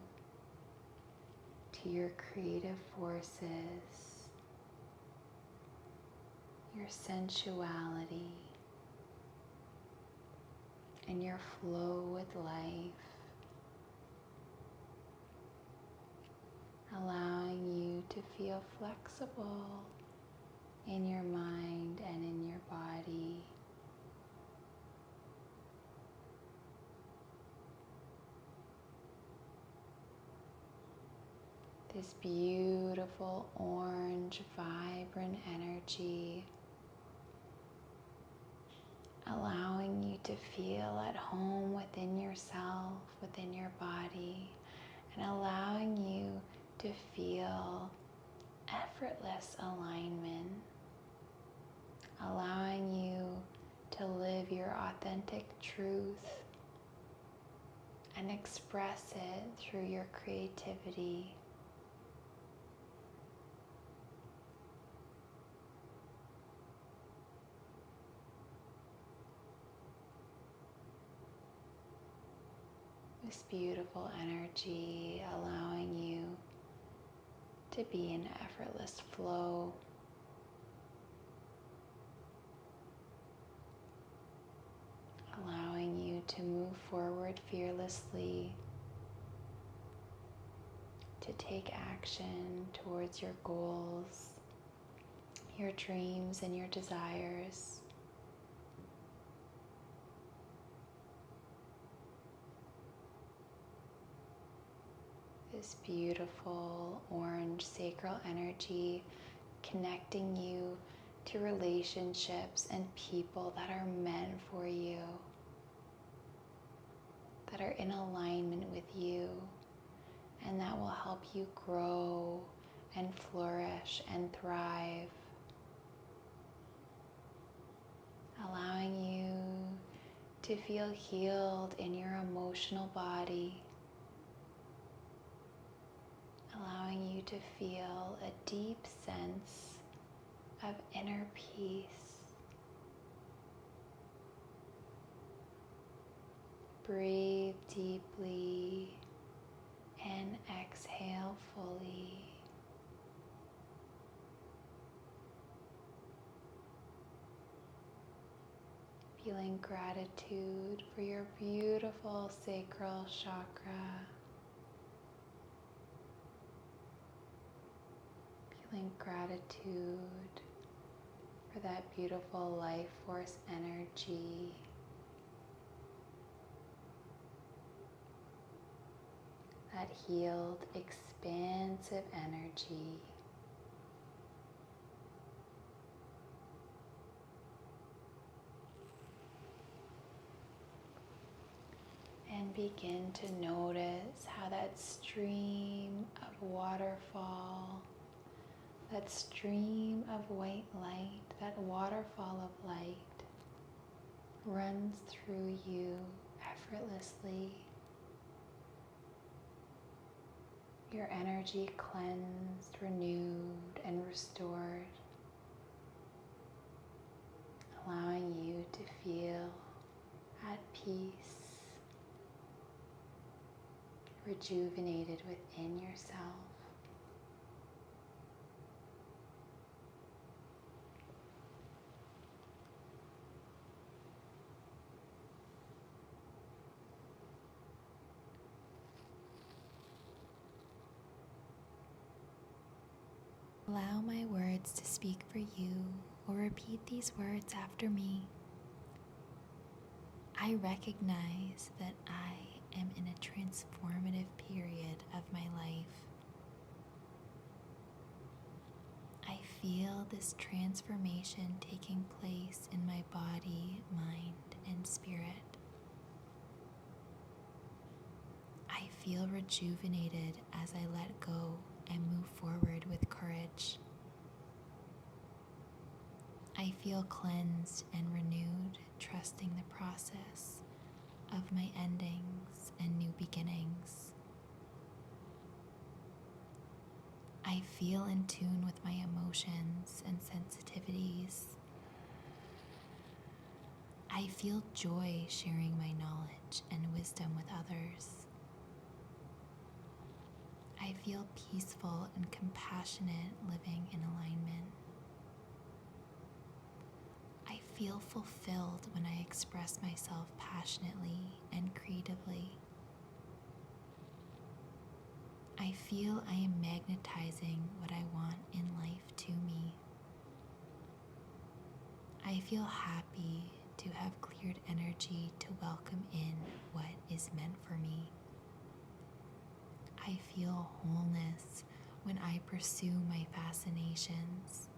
to your creative forces, your sensuality, and your flow with life, allowing you to feel flexible in your mind and in your body. This beautiful orange, vibrant energy, allowing you to feel at home within yourself, within your body, and allowing you to feel effortless alignment, allowing you to live your authentic truth and express it through your creativity. This beautiful energy allowing you to be in effortless flow, allowing you to move forward fearlessly, to take action towards your goals, your dreams, and your desires. This beautiful orange sacral energy connecting you to relationships and people that are meant for you, that are in alignment with you, and that will help you grow and flourish and thrive, allowing you to feel healed in your emotional body, allowing you to feel a deep sense of inner peace. Breathe deeply and exhale fully. Feeling gratitude for your beautiful sacral chakra. Feeling gratitude for that beautiful life force energy. That healed, expansive energy. And begin to notice how that stream of waterfall, that stream of white light, that waterfall of light runs through you effortlessly. Your energy cleansed, renewed, and restored, allowing you to feel at peace, rejuvenated within yourself. Allow my words to speak for you, or repeat these words after me. I recognize that I am in a transformative period of my life. I feel this transformation taking place in my body, mind, and spirit. I feel rejuvenated as I let go and move forward with courage. I feel cleansed and renewed, trusting the process of my endings and new beginnings. I feel in tune with my emotions and sensitivities. I feel joy sharing my knowledge and wisdom with others. I feel peaceful and compassionate living in alignment. I feel fulfilled when I express myself passionately and creatively. I feel I am magnetizing what I want in life to me. I feel happy to have cleared energy to welcome in what is meant for me. I feel wholeness when I pursue my fascinations.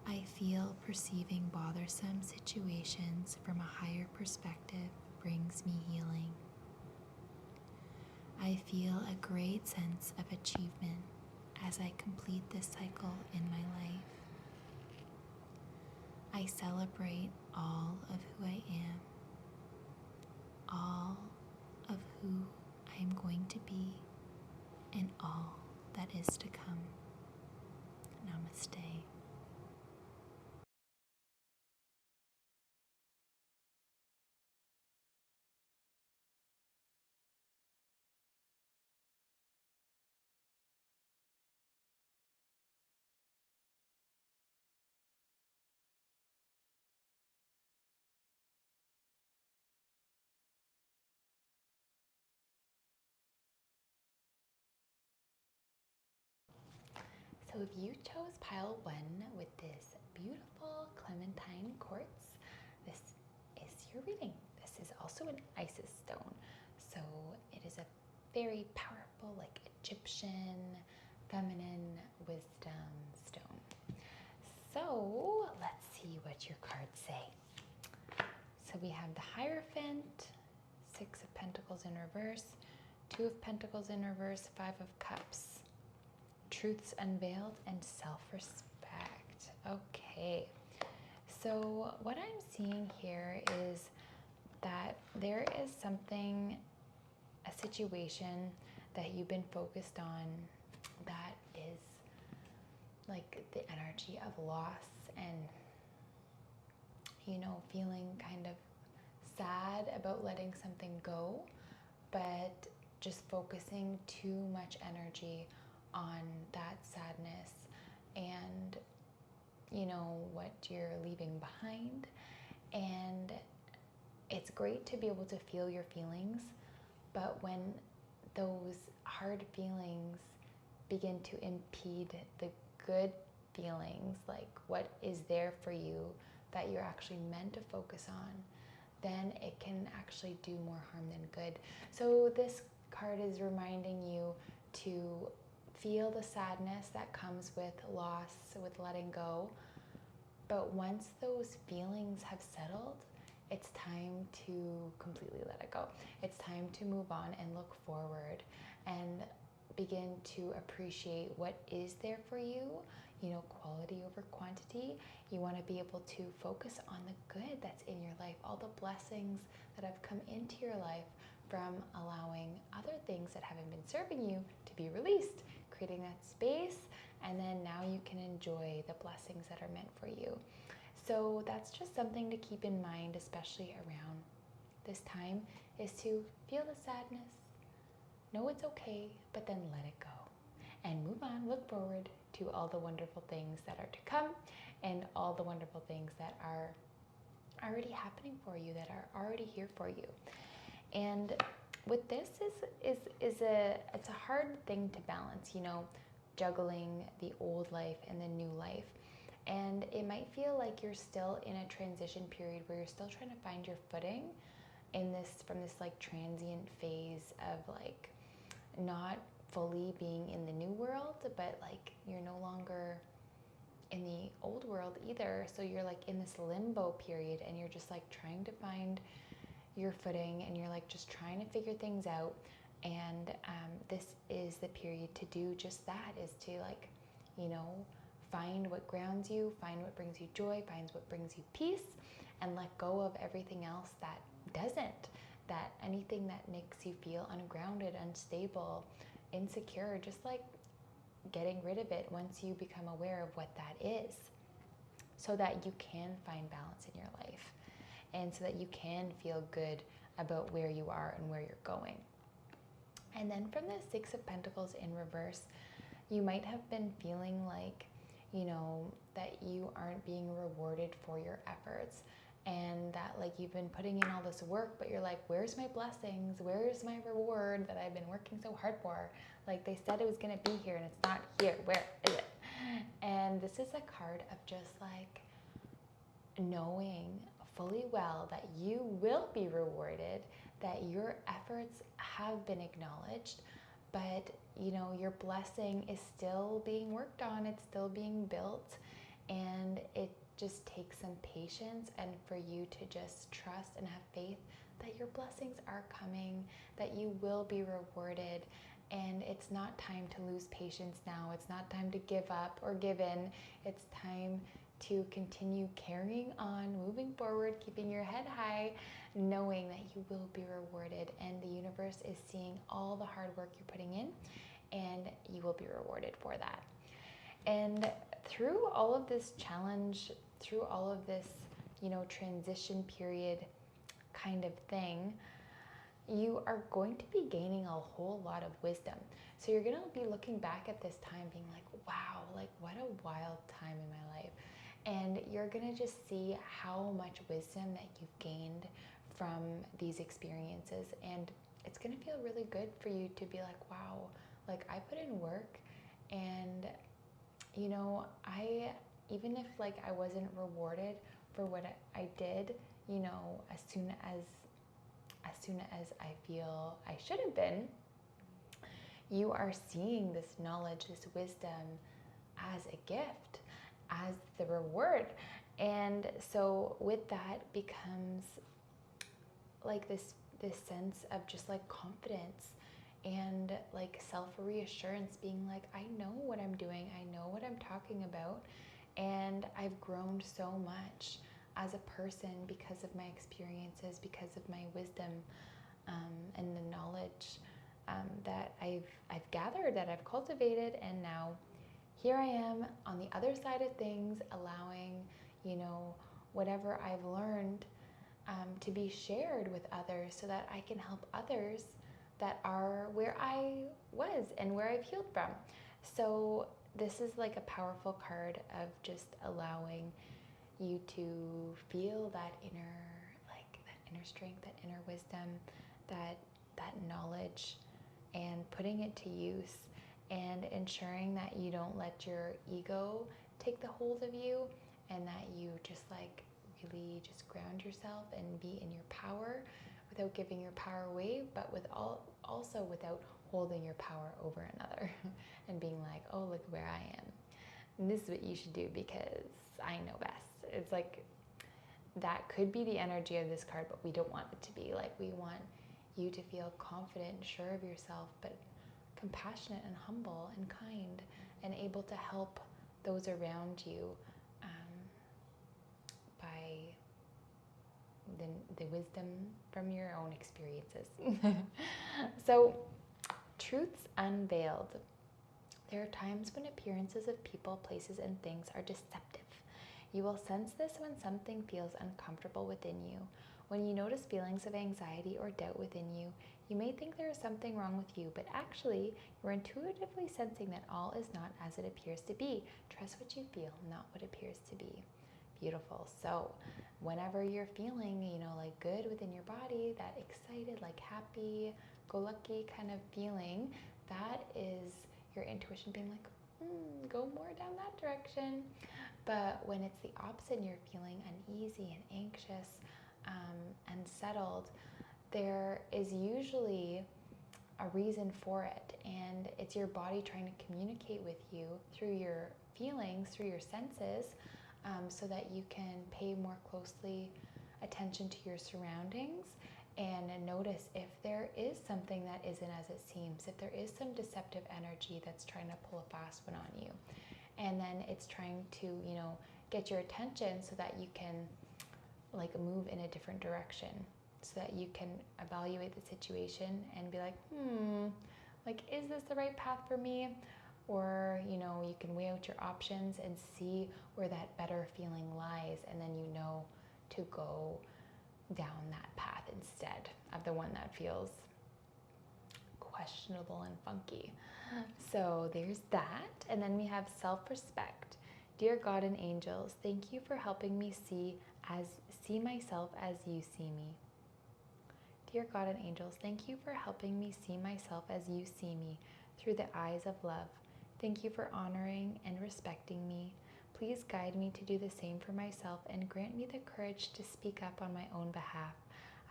I feel perceiving bothersome situations from a higher perspective brings me healing. I feel a great sense of achievement as I complete this cycle in my life. I celebrate all of who I am, all of who I am going to be, and all that is to come. Namaste. So if you chose pile 1 with this beautiful clementine quartz, this is your reading. This is also an Isis stone. So it is a very powerful, like Egyptian, feminine wisdom stone. So let's see what your cards say. So we have the Hierophant, 6 of Pentacles in reverse, 2 of Pentacles in reverse, 5 of Cups, Truths Unveiled, and Self-Respect. Okay, so what I'm seeing here is that there is something, a situation that you've been focused on that is like the energy of loss and, you know, feeling kind of sad about letting something go, but just focusing too much energy on that sadness and, you know, what you're leaving behind. And it's great to be able to feel your feelings, but when those hard feelings begin to impede the good feelings, like what is there for you that you're actually meant to focus on, then it can actually do more harm than good. So this card is reminding you to feel the sadness that comes with loss, with letting go. But once those feelings have settled, it's time to completely let it go. It's time to move on and look forward and begin to appreciate what is there for you, you know, quality over quantity. You want to be able to focus on the good that's in your life, all the blessings that have come into your life from allowing other things that haven't been serving you to be released, creating that space, and then now you can enjoy the blessings that are meant for you. So that's just something to keep in mind, especially around this time, is to feel the sadness, know it's okay, but then let it go and move on. Look forward to all the wonderful things that are to come and all the wonderful things that are already happening for you, that are already here for you. And with this it's a hard thing to balance, you know. juggling the old life and the new life. And it might feel like you're still in a transition period where you're still trying to find your footing in this, from this like transient phase of like not fully being in the new world, but like you're no longer in the old world either. So you're like in this limbo period, and you're just like trying to find your footing, and you're like just trying to figure things out. And this is the period to do just that, is to like, you know, find what grounds you, find what brings you joy, find what brings you peace, and let go of everything else that doesn't, that anything that makes you feel ungrounded, unstable, insecure, just like getting rid of it once you become aware of what that is, so that you can find balance in your life, and so that you can feel good about where you are and where you're going. And then from the Six of Pentacles in reverse, you might have been feeling like, you know, that you aren't being rewarded for your efforts, and that like you've been putting in all this work, but you're like, where's my blessings? Where's my reward that I've been working so hard for? Like they said it was going to be here and it's not here. Where is it? And this is a card of just like knowing fully well that you will be rewarded, that your efforts have been acknowledged, but you know, your blessing is still being worked on, it's still being built, and it just takes some patience, and for you to just trust and have faith that your blessings are coming, that you will be rewarded. And it's not time to lose patience now. It's not time to give up or give in. It's time to continue carrying on, moving forward, keeping your head high, knowing that you will be rewarded, and the universe is seeing all the hard work you're putting in, and you will be rewarded for that. And through all of this challenge, through all of this, you know, transition period kind of thing, you are going to be gaining a whole lot of wisdom. So you're going to be looking back at this time being like, wow, like what a wild time in my life. And you're going to just see how much wisdom that you've gained from these experiences. And it's going to feel really good for you to be like, wow, like I put in work, and you know, even if like I wasn't rewarded for what I did, you know, as soon as I feel I should have been, you are seeing this knowledge, this wisdom as a gift, as the reward. And so with that becomes like this sense of just like confidence and like self-reassurance, being like, I know what I'm doing, I know what I'm talking about, and I've grown so much as a person because of my experiences, because of my wisdom, and the knowledge that I've gathered, that I've cultivated. And now here I am on the other side of things, allowing, you know, whatever I've learned to be shared with others, so that I can help others that are where I was and where I've healed from. So this is like a powerful card of just allowing you to feel that inner strength, that inner wisdom, that knowledge, and putting it to use, and ensuring that you don't let your ego take the hold of you, and that you just like really just ground yourself and be in your power without giving your power away, but also without holding your power over another and being like, oh, look where I am. And this is what you should do because I know best. It's like that could be the energy of this card, but we don't want it to be. Like, we want you to feel confident and sure of yourself, but compassionate and humble and kind, and able to help those around you by the wisdom from your own experiences. So, truths unveiled. There are times when appearances of people, places, and things are deceptive. You will sense this when something feels uncomfortable within you. When you notice feelings of anxiety or doubt within you, you may think there is something wrong with you, but actually, you're intuitively sensing that all is not as it appears to be. Trust what you feel, not what appears to be. Beautiful. So, whenever you're feeling, you know, like good within your body, that excited, like happy, go lucky kind of feeling, that is your intuition being like, go more down that direction. But when it's the opposite and you're feeling uneasy and anxious, unsettled, there is usually a reason for it, and it's your body trying to communicate with you through your feelings, through your senses, so that you can pay more closely attention to your surroundings and notice if there is something that isn't as it seems, if there is some deceptive energy that's trying to pull a fast one on you. And then it's trying to, get your attention so that you can move in a different direction, so that you can evaluate the situation and be like, is this the right path for me? Or, you can weigh out your options and see where that better feeling lies, and then to go down that path instead of the one that feels questionable and funky. So there's that. And then we have self-respect. Dear God and angels, thank you for helping me see myself as you see me. Dear God and angels, thank you for helping me see myself as you see me through the eyes of love. Thank you for honoring and respecting me. Please guide me to do the same for myself and grant me the courage to speak up on my own behalf.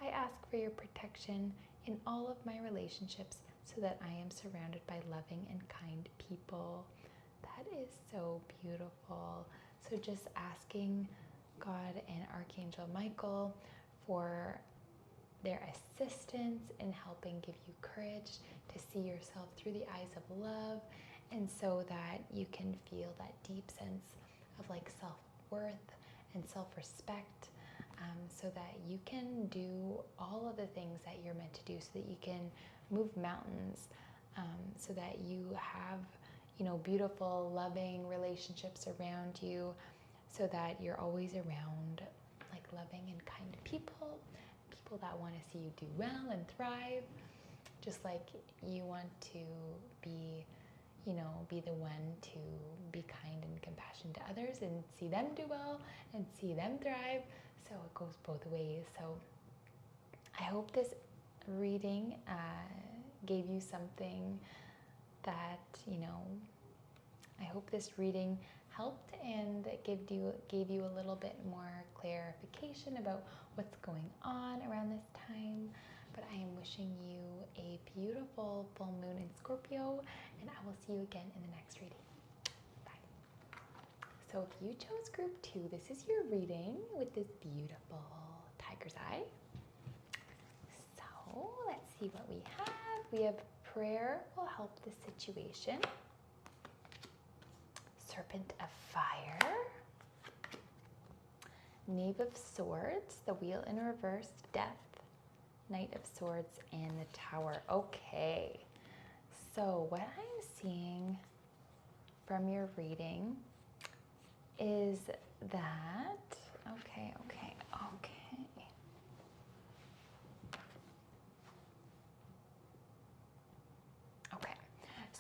I ask for your protection in all of my relationships so that I am surrounded by loving and kind people. That is so beautiful. So just asking God and Archangel Michael for their assistance in helping give you courage to see yourself through the eyes of love, and so that you can feel that deep sense of self-worth and self-respect, so that you can do all of the things that you're meant to do, so that you can move mountains, so that you have beautiful, loving relationships around you, so that you're always around loving and kind people that want to see you do well and thrive, just like you want to be the one to be kind and compassionate to others and see them do well and see them thrive. So it goes both ways. So I hope this reading gave you something that, I hope this reading helped and gave you a little bit more clarification about what's going on around this time. But I am wishing you a beautiful full moon in Scorpio, and I will see you again in the next reading. Bye. So if you chose group 2, this is your reading with this beautiful tiger's eye. So let's see what we have. We have prayer will help the situation. Serpent of fire. Knave of swords, the wheel in reverse, death. Knight of Swords, and the Tower. Okay, so what I'm seeing from your reading is that, okay.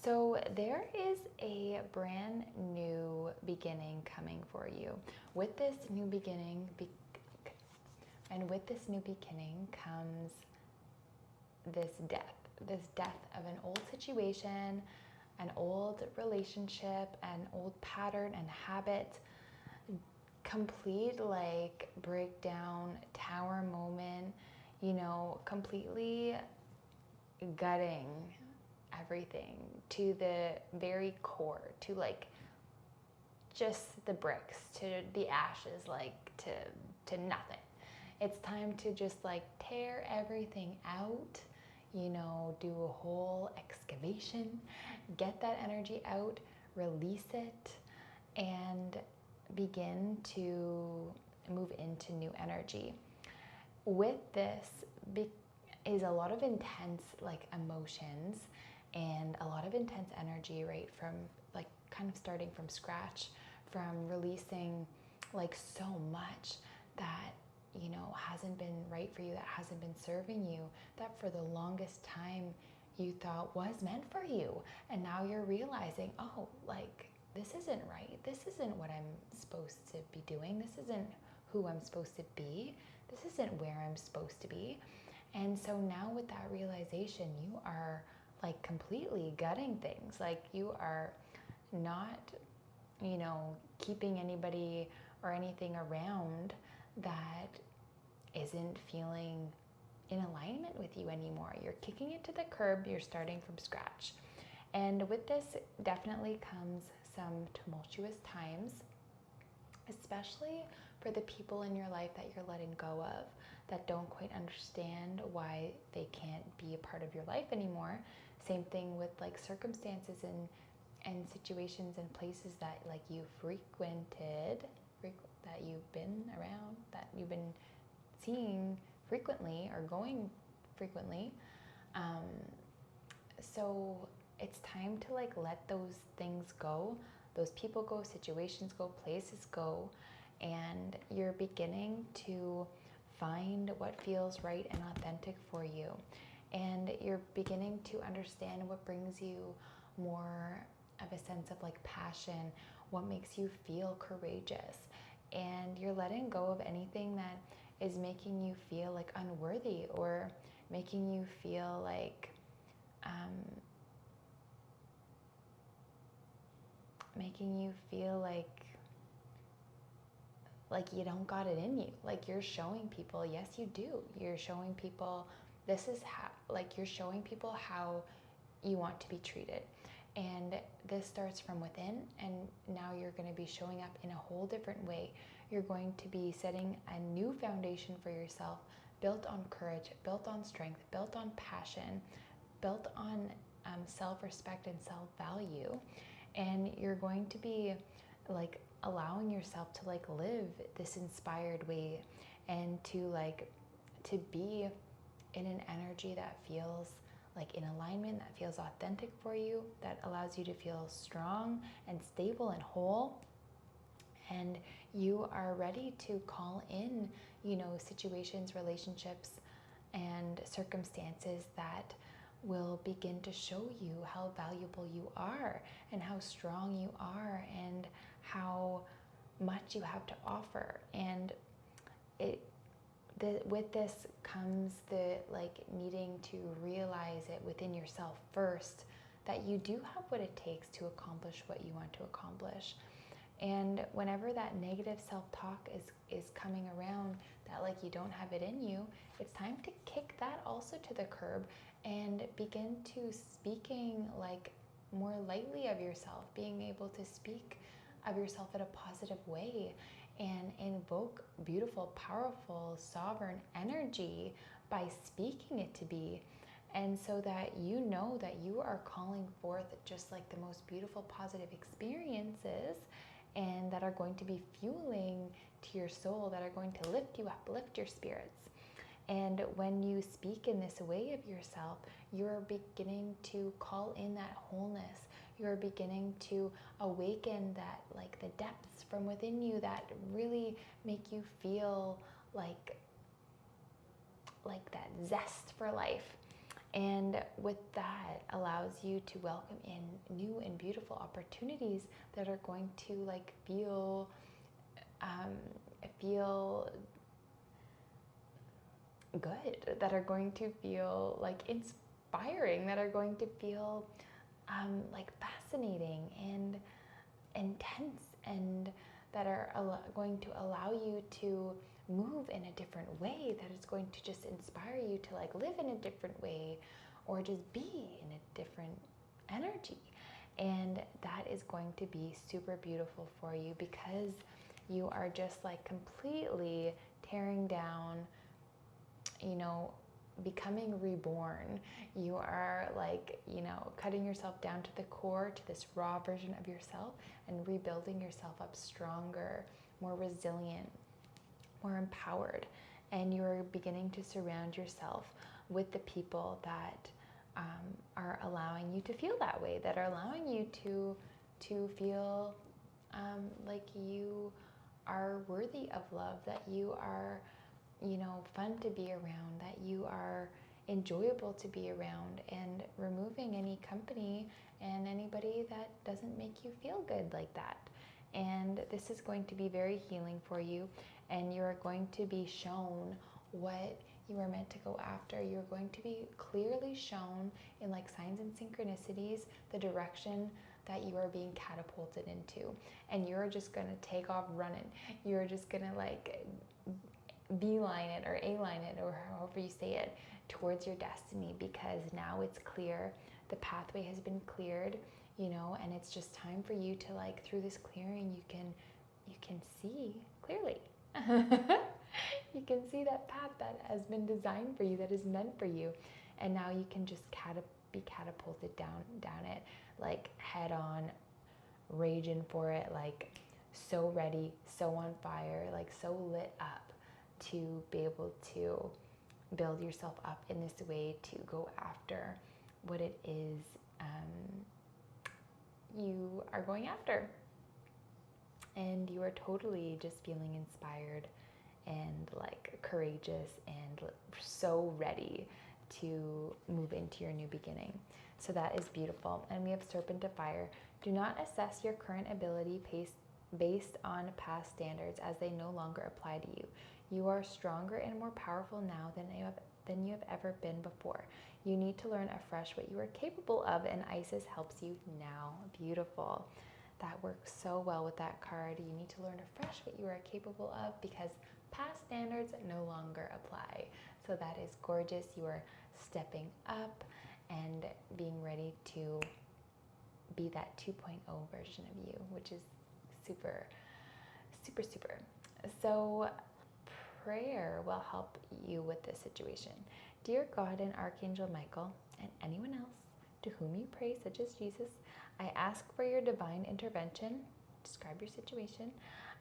So there is a brand new beginning coming for you. With this new beginning, comes this death of an old situation, an old relationship, an old pattern and habit, complete breakdown, tower moment, completely gutting everything to the very core, to just the bricks, to the ashes, to nothing. It's time to just tear everything out, do a whole excavation, get that energy out, release it, and begin to move into new energy. With this is a lot of intense emotions and a lot of intense energy, right? From kind of starting from scratch, from releasing so much that hasn't been right for you, that hasn't been serving you, that for the longest time you thought was meant for you. And now you're realizing, oh, this isn't right. This isn't what I'm supposed to be doing. This isn't who I'm supposed to be. This isn't where I'm supposed to be. And so now with that realization, you are completely gutting things. You are not, keeping anybody or anything around that isn't feeling in alignment with you anymore. You're kicking it to the curb, you're starting from scratch. And with this definitely comes some tumultuous times, especially for the people in your life that you're letting go of, that don't quite understand why they can't be a part of your life anymore. Same thing with like circumstances and situations and places that like you frequented, that you've been around, that you've been seeing frequently or going frequently. So it's time to like let those things go, those people go, situations go, places go, and you're beginning to find what feels right and authentic for you. And you're beginning to understand what brings you more of a sense of like passion, what makes you feel courageous. And you're letting go of anything that is making you feel like unworthy or making you feel like you don't got it in you. Like you're showing people, yes you do. You're showing people this is how, like you're showing people how you want to be treated. And this starts from within, and now you're going to be showing up in a whole different way. You're going to be setting a new foundation for yourself, built on courage, built on strength, built on passion, built on self-respect and self-value. And you're going to be like allowing yourself to like live this inspired way, and to be in an energy that feels like in alignment, that feels authentic for you, that allows you to feel strong and stable and whole. And you are ready to call in, situations, relationships, and circumstances that will begin to show you how valuable you are and how strong you are and how much you have to offer. And with this comes the needing to realize it within yourself first, that you do have what it takes to accomplish what you want to accomplish. And whenever that negative self-talk is coming around, that you don't have it in you, it's time to kick that also to the curb and begin to speaking more lightly of yourself, being able to speak of yourself in a positive way and invoke beautiful, powerful, sovereign energy by speaking it to be. And so that you know that you are calling forth just the most beautiful, positive experiences, and that are going to be fueling to your soul, that are going to lift you up, lift your spirits. And when you speak in this way of yourself, you're beginning to call in that wholeness. You're beginning to awaken that, the depths from within you that really make you feel like that zest for life. And with that allows you to welcome in new and beautiful opportunities that are going to feel good, that are going to feel inspiring, that are going to feel fascinating and intense, and that are going to allow you to move in a different way, that is going to just inspire you to live in a different way, or just be in a different energy. And that is going to be super beautiful for you, because you are just completely tearing down, becoming reborn. You are cutting yourself down to the core, to this raw version of yourself, and rebuilding yourself up stronger, more resilient, more empowered. And you're beginning to surround yourself with the people that are allowing you to feel that way, that are allowing you to feel like you are worthy of love, that you are fun to be around, that you are enjoyable to be around, and removing any company and anybody that doesn't make you feel good like that. And this is going to be very healing for you, and you're going to be shown what you are meant to go after. You're going to be clearly shown in signs and synchronicities the direction that you are being catapulted into, and you're just going to take off running. You're just going to like beeline it or A-line it, or however you say it, towards your destiny, because now it's clear. The pathway has been cleared, you know, and it's just time for you to, like, through this clearing, you can see clearly. You can see that path that has been designed for you, that is meant for you, and now you can just be catapulted down it, like head on, raging for it, like so ready, so on fire, like so lit up to be able to build yourself up in this way to go after what it is you are going after. And you are totally just feeling inspired and like courageous and so ready to move into your new beginning. So that is beautiful. And we have Serpent of Fire. Do not assess your current ability based on past standards, as they no longer apply to you. You are stronger and more powerful now than you have ever been before. You need to learn afresh what you are capable of, and Isis helps you now. Beautiful. That works so well with that card. You need to learn afresh what you are capable of, because past standards no longer apply. So that is gorgeous. You are stepping up and being ready to be that 2.0 version of you, which is super, super, super. So prayer will help you with this situation. Dear God and Archangel Michael and anyone else to whom you pray, such as Jesus, I ask for your divine intervention. Describe your situation.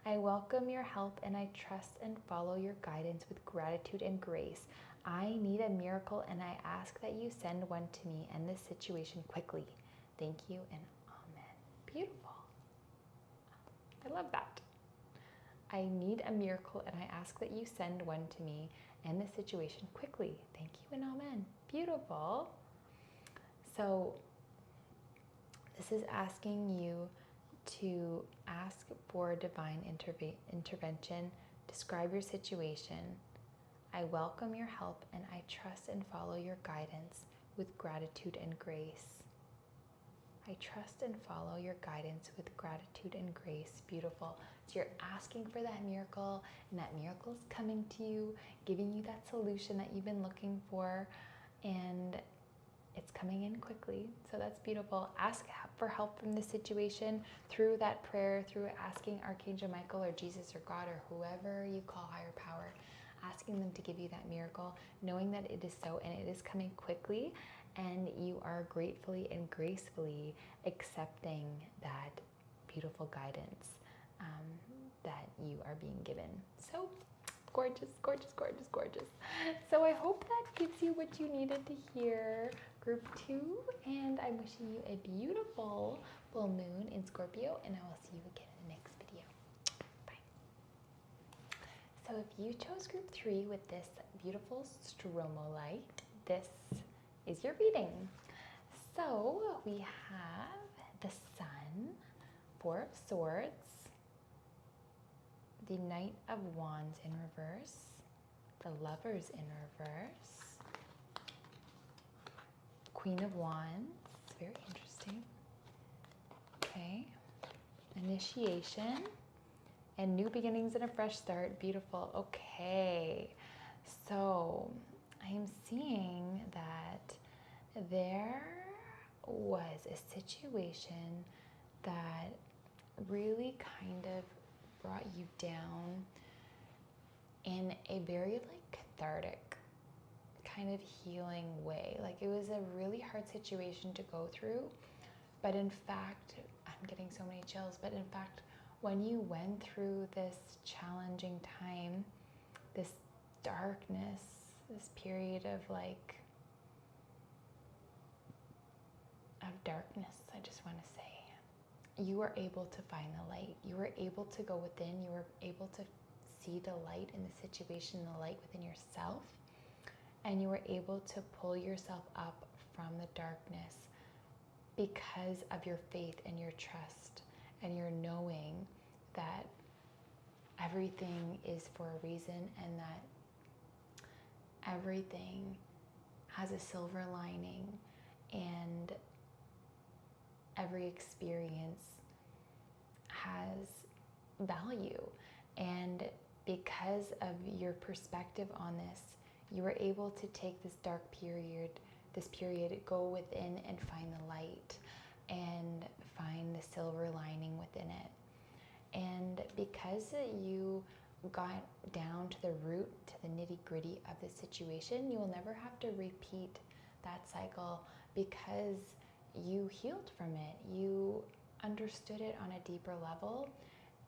I welcome your help, and I trust and follow your guidance with gratitude and grace. I need a miracle, and I ask that you send one to me and this situation quickly. Thank you, and amen. Beautiful. I love that. I need a miracle, and I ask that you send one to me and this situation quickly. Thank you, and amen. Beautiful. So this is asking you to ask for divine intervention. Describe your situation. I welcome your help, and I trust and follow your guidance with gratitude and grace. I trust and follow your guidance with gratitude and grace. Beautiful. So you're asking for that miracle, and that miracle is coming to you, giving you that solution that you've been looking for, and it's coming in quickly. So that's beautiful. Ask for help from the situation through that prayer, through asking Archangel Michael or Jesus or God or whoever you call higher power, asking them to give you that miracle, knowing that it is so, and it is coming quickly, and you are gratefully and gracefully accepting that beautiful guidance that you are being given. So gorgeous, gorgeous, gorgeous, gorgeous. So I hope that gives you what you needed to hear, group 2, and I'm wishing you a beautiful full moon in Scorpio, and I will see you again in the next video. Bye. So if you chose group 3 with this beautiful stromolite, this is your reading. So we have the Sun, 4 of Swords, the Knight of Wands in reverse, the Lovers in reverse, Queen of Wands, very interesting. Okay, Initiation, and New Beginnings and a Fresh Start, beautiful. Okay, so I'm seeing that there was a situation that really kind of brought you down in a very like cathartic kind of healing way. Like it was a really hard situation to go through, but in fact, I'm getting so many chills, but in fact, when you went through this challenging time, this darkness, this period of darkness, I just want to say, you were able to find the light. You were able to go within. You were able to see the light in the situation, the light within yourself, and you were able to pull yourself up from the darkness because of your faith and your trust and your knowing that everything is for a reason, and that everything has a silver lining, and every experience has value. And because of your perspective on this, you were able to take this dark period, go within and find the light and find the silver lining within it. And because you got down to the root, to the nitty-gritty of the situation, you will never have to repeat that cycle because you healed from it. You understood it on a deeper level,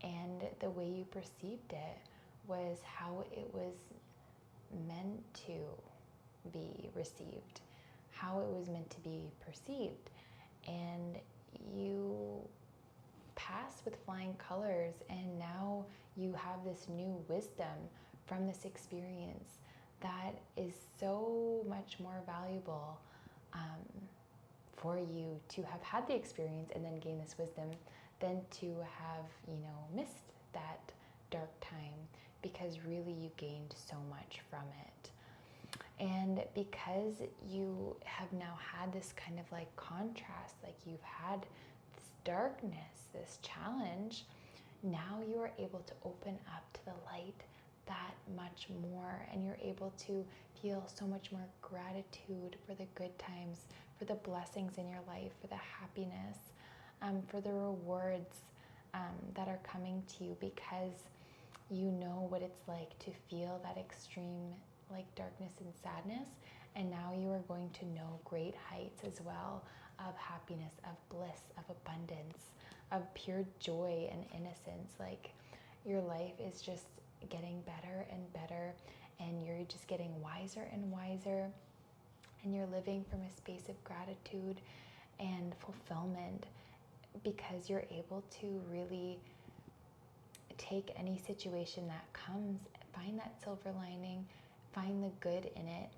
and the way you perceived it was how it was meant to be received, how it was meant to be perceived. And you passed with flying colors, and now you have this new wisdom from this experience that is so much more valuable for you to have had the experience and then gain this wisdom than to have, missed that dark time, because really you gained so much from it. And because you have now had this kind of like contrast, like you've had this darkness, this challenge, now you are able to open up to the light that much more, and you're able to feel so much more gratitude for the good times, for the blessings in your life, for the happiness, for the rewards that are coming to you, because you know what it's like to feel that extreme like darkness and sadness, and now you are going to know great heights as well of happiness, of bliss, of abundance, of pure joy and innocence. Like your life is just getting better and better, and you're just getting wiser and wiser, and you're living from a space of gratitude and fulfillment, because you're able to really take any situation that comes, find that silver lining, find the good in it.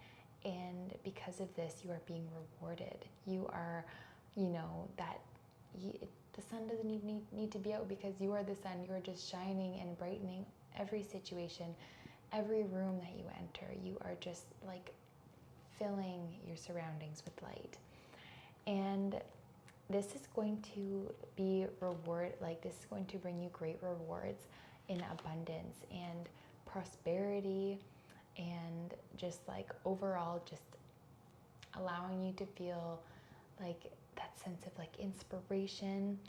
And because of this, you are being rewarded. You are, the sun doesn't need to be out, because you are the sun. You are just shining and brightening every situation, every room that you enter. You are just like filling your surroundings with light. And this is going to be this is going to bring you great rewards in abundance and prosperity, and just like overall just allowing you to feel like that sense of like inspiration,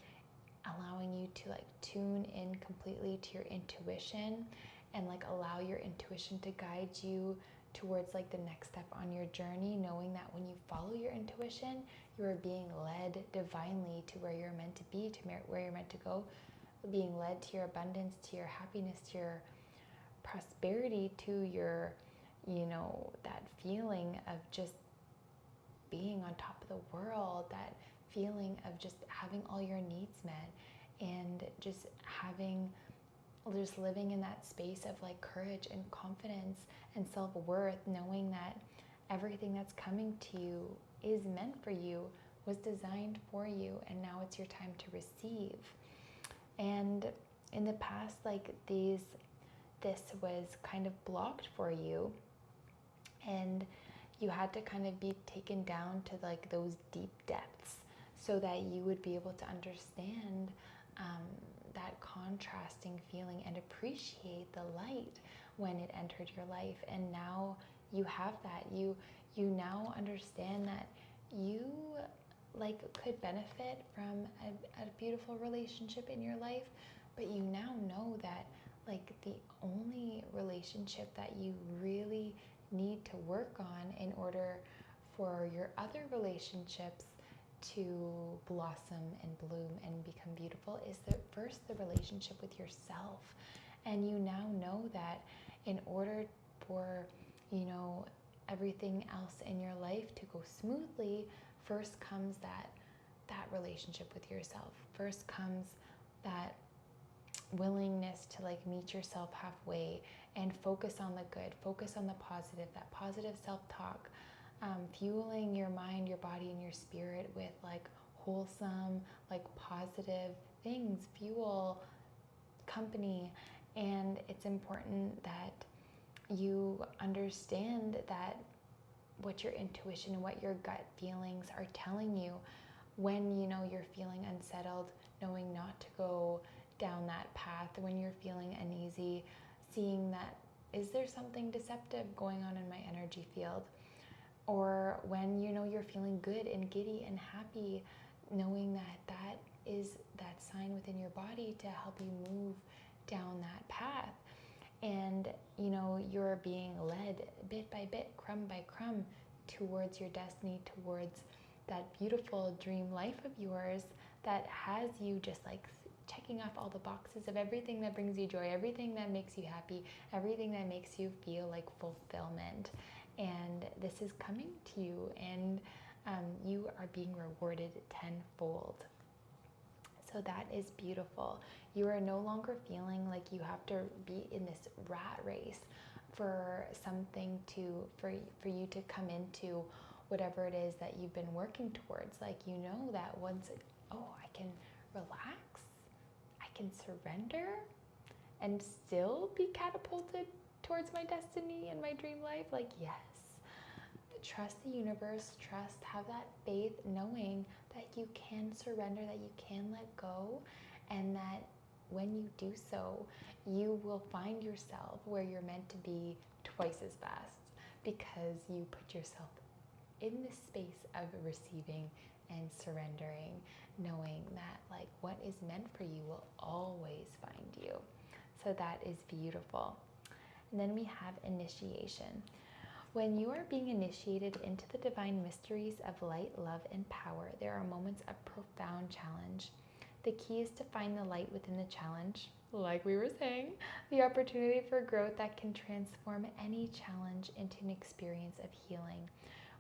allowing you to like tune in completely to your intuition, and like allow your intuition to guide you towards like the next step on your journey, knowing that when you follow your intuition, you are being led divinely to where you're meant to be, to where you're meant to go, being led to your abundance, to your happiness, to your prosperity, to your, that feeling of just being on top of the world, that feeling of just having all your needs met, and just living in that space of like courage and confidence and self-worth, knowing that everything that's coming to you is meant for you, was designed for you, and now it's your time to receive. And in the past, like this was kind of blocked for you, and you had to kind of be taken down to like those deep depths so that you would be able to understand that contrasting feeling and appreciate the light when it entered your life. And now you have that. You now understand that you like could benefit from a beautiful relationship in your life, but you now know that like the only relationship that you really need to work on in order for your other relationships to blossom and bloom and become beautiful is first the relationship with yourself. And you now know that in order for everything else in your life to go smoothly, first comes that relationship with yourself. First comes that willingness to like meet yourself halfway and focus on the good, focus on the positive, that positive self-talk, fueling your mind, your body, and your spirit with like wholesome, like positive things, fuel, company. And it's important that you understand that what your intuition and what your gut feelings are telling you when you know you're feeling unsettled, knowing not to go down that path. When you're feeling uneasy, seeing that, is there something deceptive going on in my energy field? Or when you know you're feeling good and giddy and happy, knowing that that is that sign within your body to help you move down that path. And you know you're being led bit by bit, crumb by crumb, towards your destiny, towards that beautiful dream life of yours that has you just like checking off all the boxes of everything that brings you joy, everything that makes you happy, everything that makes you feel like fulfillment. And this is coming to you, and you are being rewarded tenfold. So that is beautiful. You are no longer feeling like you have to be in this rat race for something for you to come into whatever it is that you've been working towards. Like, you know that once, I can relax, I can surrender and still be catapulted towards my destiny and my dream life. Like, yes. Trust the universe, have that faith, knowing that you can surrender, that you can let go, and that when you do so, you will find yourself where you're meant to be twice as fast, because you put yourself in this space of receiving and surrendering, knowing that like what is meant for you will always find you. So that is beautiful. And then we have initiation. When you are being initiated into the divine mysteries of light, love, and power, there are moments of profound challenge. The key is to find the light within the challenge, like we were saying, the opportunity for growth that can transform any challenge into an experience of healing.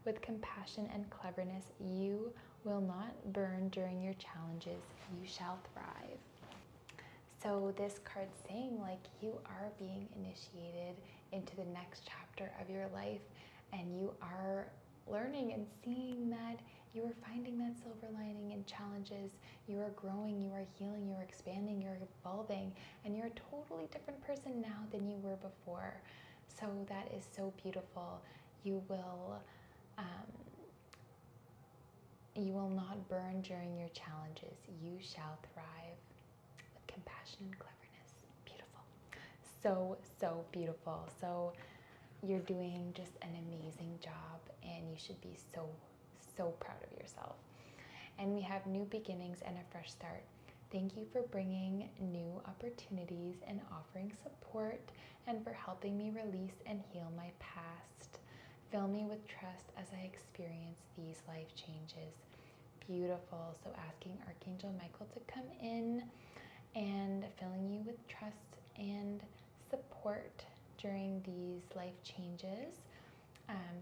With compassion and cleverness, you will not burn during your challenges. You shall thrive. So this card's saying like you are being initiated into the next chapter of your life, and you are learning and seeing that you are finding that silver lining in challenges. You are growing, you are healing, you are expanding, you're evolving, and you're a totally different person now than you were before. So that is so beautiful. You will not burn during your challenges. You shall thrive with compassion and cleverness. Beautiful. So beautiful. So you're doing just an amazing job, and you should be so proud of yourself. And we have new beginnings and a fresh start. Thank you for bringing new opportunities and offering support, and for helping me release and heal my past. Fill me with trust as I experience these life changes. Beautiful. So asking Archangel Michael to come in and filling you with trust and support during these life changes,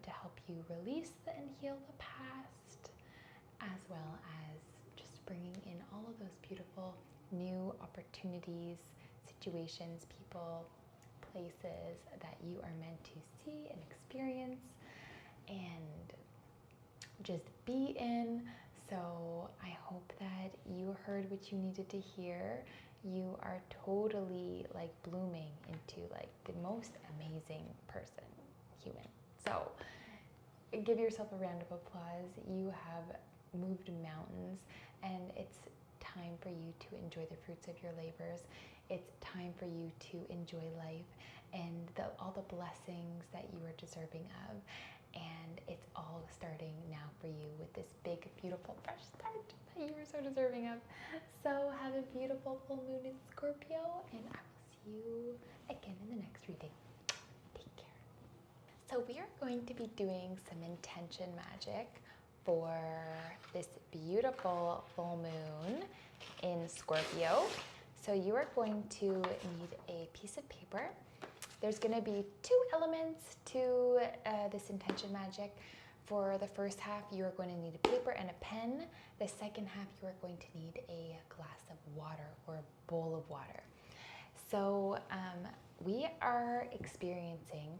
to help you release and heal the past, as well as just bringing in all of those beautiful new opportunities, situations, people, places that you are meant to see and experience and just be in. So I hope that you heard what you needed to hear. You are totally like blooming into like the most amazing person, human. So give yourself a round of applause. You have moved mountains, and it's time for you to enjoy the fruits of your labors. It's time for you to enjoy life and all the blessings that you are deserving of. And it's all starting now for you with this big, beautiful, fresh start that you are so deserving of. So have a beautiful full moon in Scorpio, and I will see you again in the next reading. Take care. So we are going to be doing some intention magic for this beautiful full moon in Scorpio. So you are going to need a piece of paper. There's going to be 2 elements to this intention magic. For the first half, you are going to need a paper and a pen. The second half, you are going to need a glass of water or a bowl of water. So we are experiencing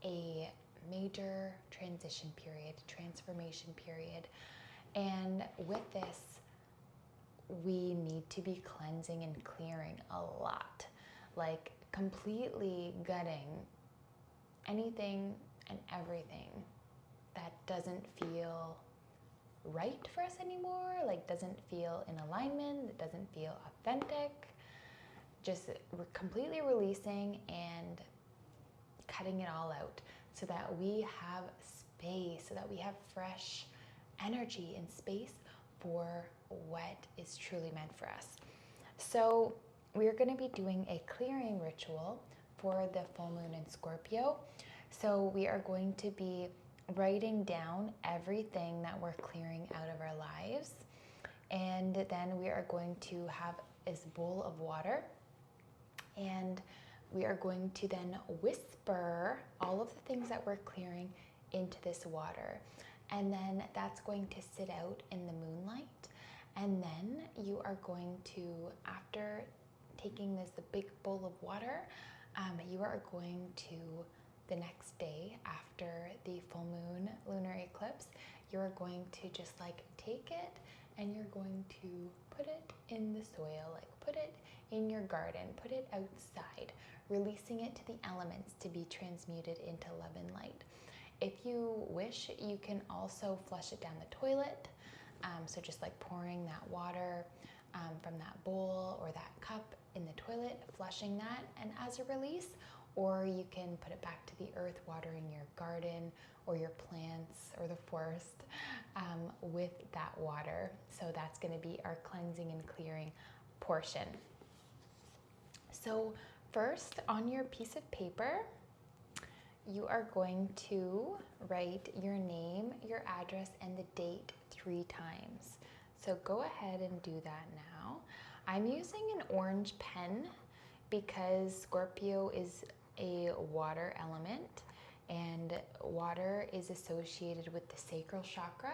a major transition period, transformation period. And with this, we need to be cleansing and clearing a lot. Like completely gutting anything and everything that doesn't feel right for us anymore, like doesn't feel in alignment, it doesn't feel authentic. Just completely releasing and cutting it all out so that we have space, so that we have fresh energy and space for what is truly meant for us. So we're going to be doing a clearing ritual for the full moon in Scorpio. So we are going to be writing down everything that we're clearing out of our lives. And then we are going to have this bowl of water. And we are going to then whisper all of the things that we're clearing into this water. And then that's going to sit out in the moonlight. And then you are going to, after taking this big bowl of water, you are going to, the next day after the full moon lunar eclipse, you're going to just like take it and you're going to put it in the soil, like put it in your garden, put it outside, releasing it to the elements to be transmuted into love and light. If you wish, you can also flush it down the toilet. So just like pouring that water from that bowl or that cup in the toilet, flushing that, and as a release, or you can put it back to the earth, watering your garden or your plants or the forest with that water. So that's going to be our cleansing and clearing portion. So first, on your piece of paper, you are going to write your name, your address, and the date 3 times. So go ahead and do that now. I'm using an orange pen because Scorpio is a water element, and water is associated with the sacral chakra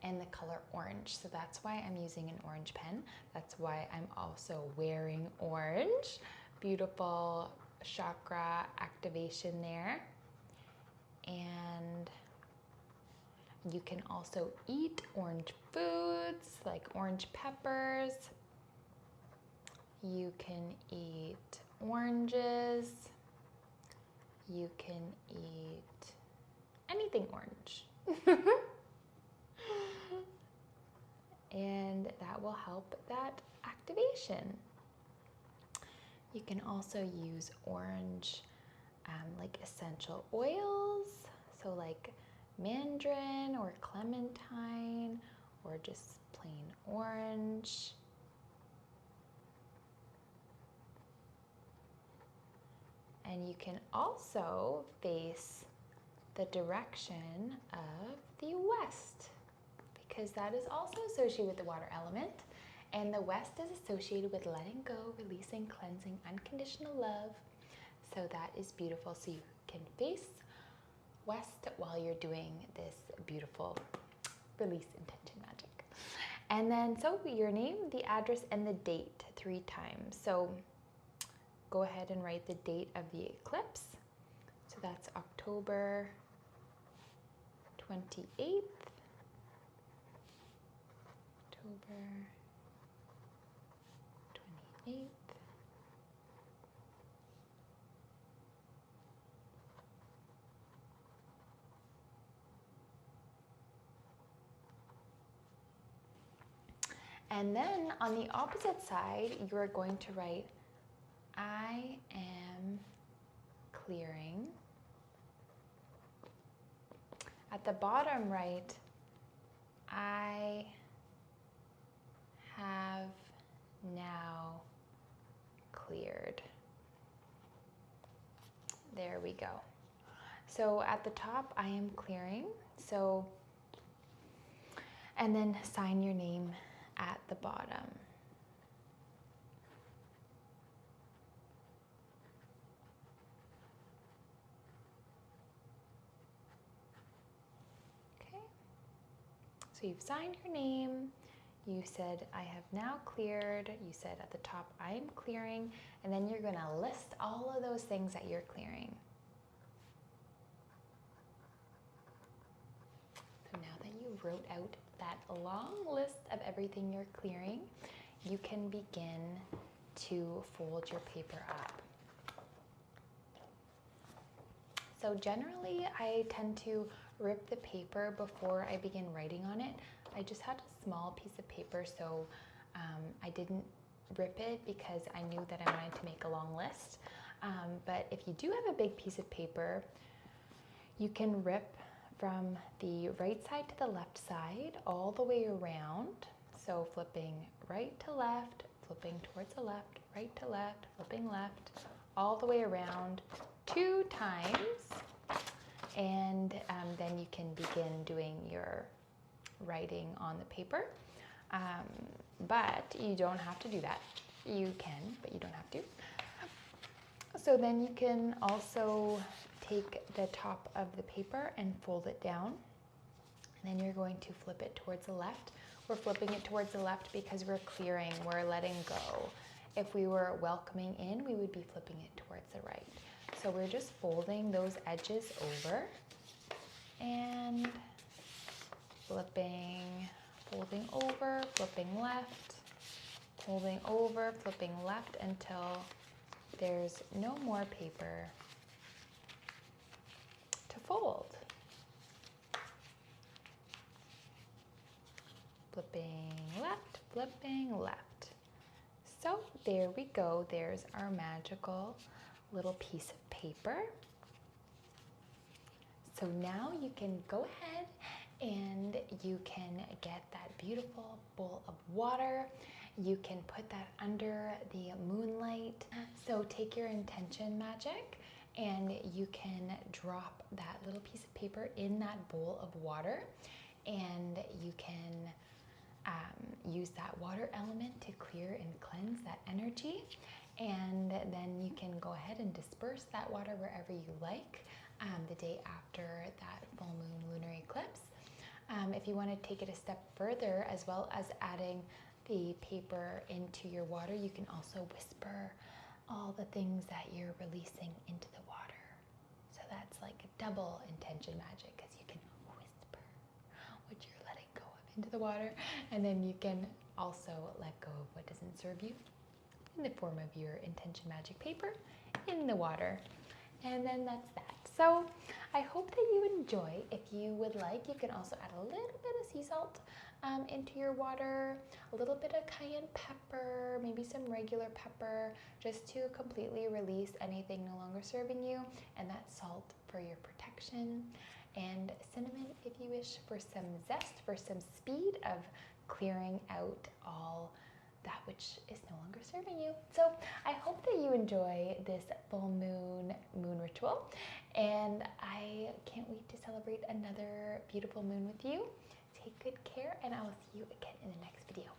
and the color orange. So that's why I'm using an orange pen. That's why I'm also wearing orange. Beautiful chakra activation there. And you can also eat orange foods like orange peppers. You can eat oranges. You can eat anything orange. And that will help that activation. You can also use orange like essential oils, so like mandarin or clementine or just plain orange. And you can also face the direction of the west, because that is also associated with the water element. And the west is associated with letting go, releasing, cleansing, unconditional love. So that is beautiful. So you can face west while you're doing this beautiful release intention magic. And then, so your name, the address, and the date 3 times. So go ahead and write the date of the eclipse. So that's October 28th. October 28th. And then on the opposite side, you are going to write, I am clearing. At the bottom, write, I have now cleared. There we go. So at the top, I am clearing. So, and then sign your name at the bottom. Okay. So you've signed your name. You said, I have now cleared. You said at the top, I am clearing. And then you're going to list all of those things that you're clearing. So now that you wrote out that long list of everything you're clearing, you can begin to fold your paper up. So generally, I tend to rip the paper before I begin writing on it. I just had a small piece of paper, so I didn't rip it because I knew that I wanted to make a long list. But if you do have a big piece of paper, you can rip from the right side to the left side all the way around. So flipping right to left, flipping towards the left, right to left, flipping left, all the way around 2 times. And then you can begin doing your writing on the paper. But you don't have to do that. You can, but you don't have to. So then you can also take the top of the paper and fold it down. And then you're going to flip it towards the left. We're flipping it towards the left because we're clearing, we're letting go. If we were welcoming in, we would be flipping it towards the right. So we're just folding those edges over and flipping, folding over, flipping left, folding over, flipping left until there's no more paper to fold. Flipping left, flipping left. So there we go. There's our magical little piece of paper. So now you can go ahead and you can get that beautiful bowl of water. You can put that under the moonlight. So take your intention, Magick, and you can drop that little piece of paper in that bowl of water, and you can use that water element to clear and cleanse that energy. And then you can go ahead and disperse that water wherever you like the day after that full moon lunar eclipse. If you want to take it a step further, as well as adding the paper into your water, you can also whisper all the things that you're releasing into the water. So that's like a double intention magic, because you can whisper what you're letting go of into the water, and then you can also let go of what doesn't serve you in the form of your intention magic paper in the water. And then that's that. So I hope that you enjoy. If you would like, you can also add a little bit of sea salt into your water, a little bit of cayenne pepper, maybe some regular pepper, just to completely release anything no longer serving you, and that salt for your protection, and cinnamon if you wish for some zest, for some speed of clearing out all that which is no longer serving you. So I hope that you enjoy this full moon ritual, and I can't wait to celebrate another beautiful moon with you. Take good care, and I will see you again in the next video.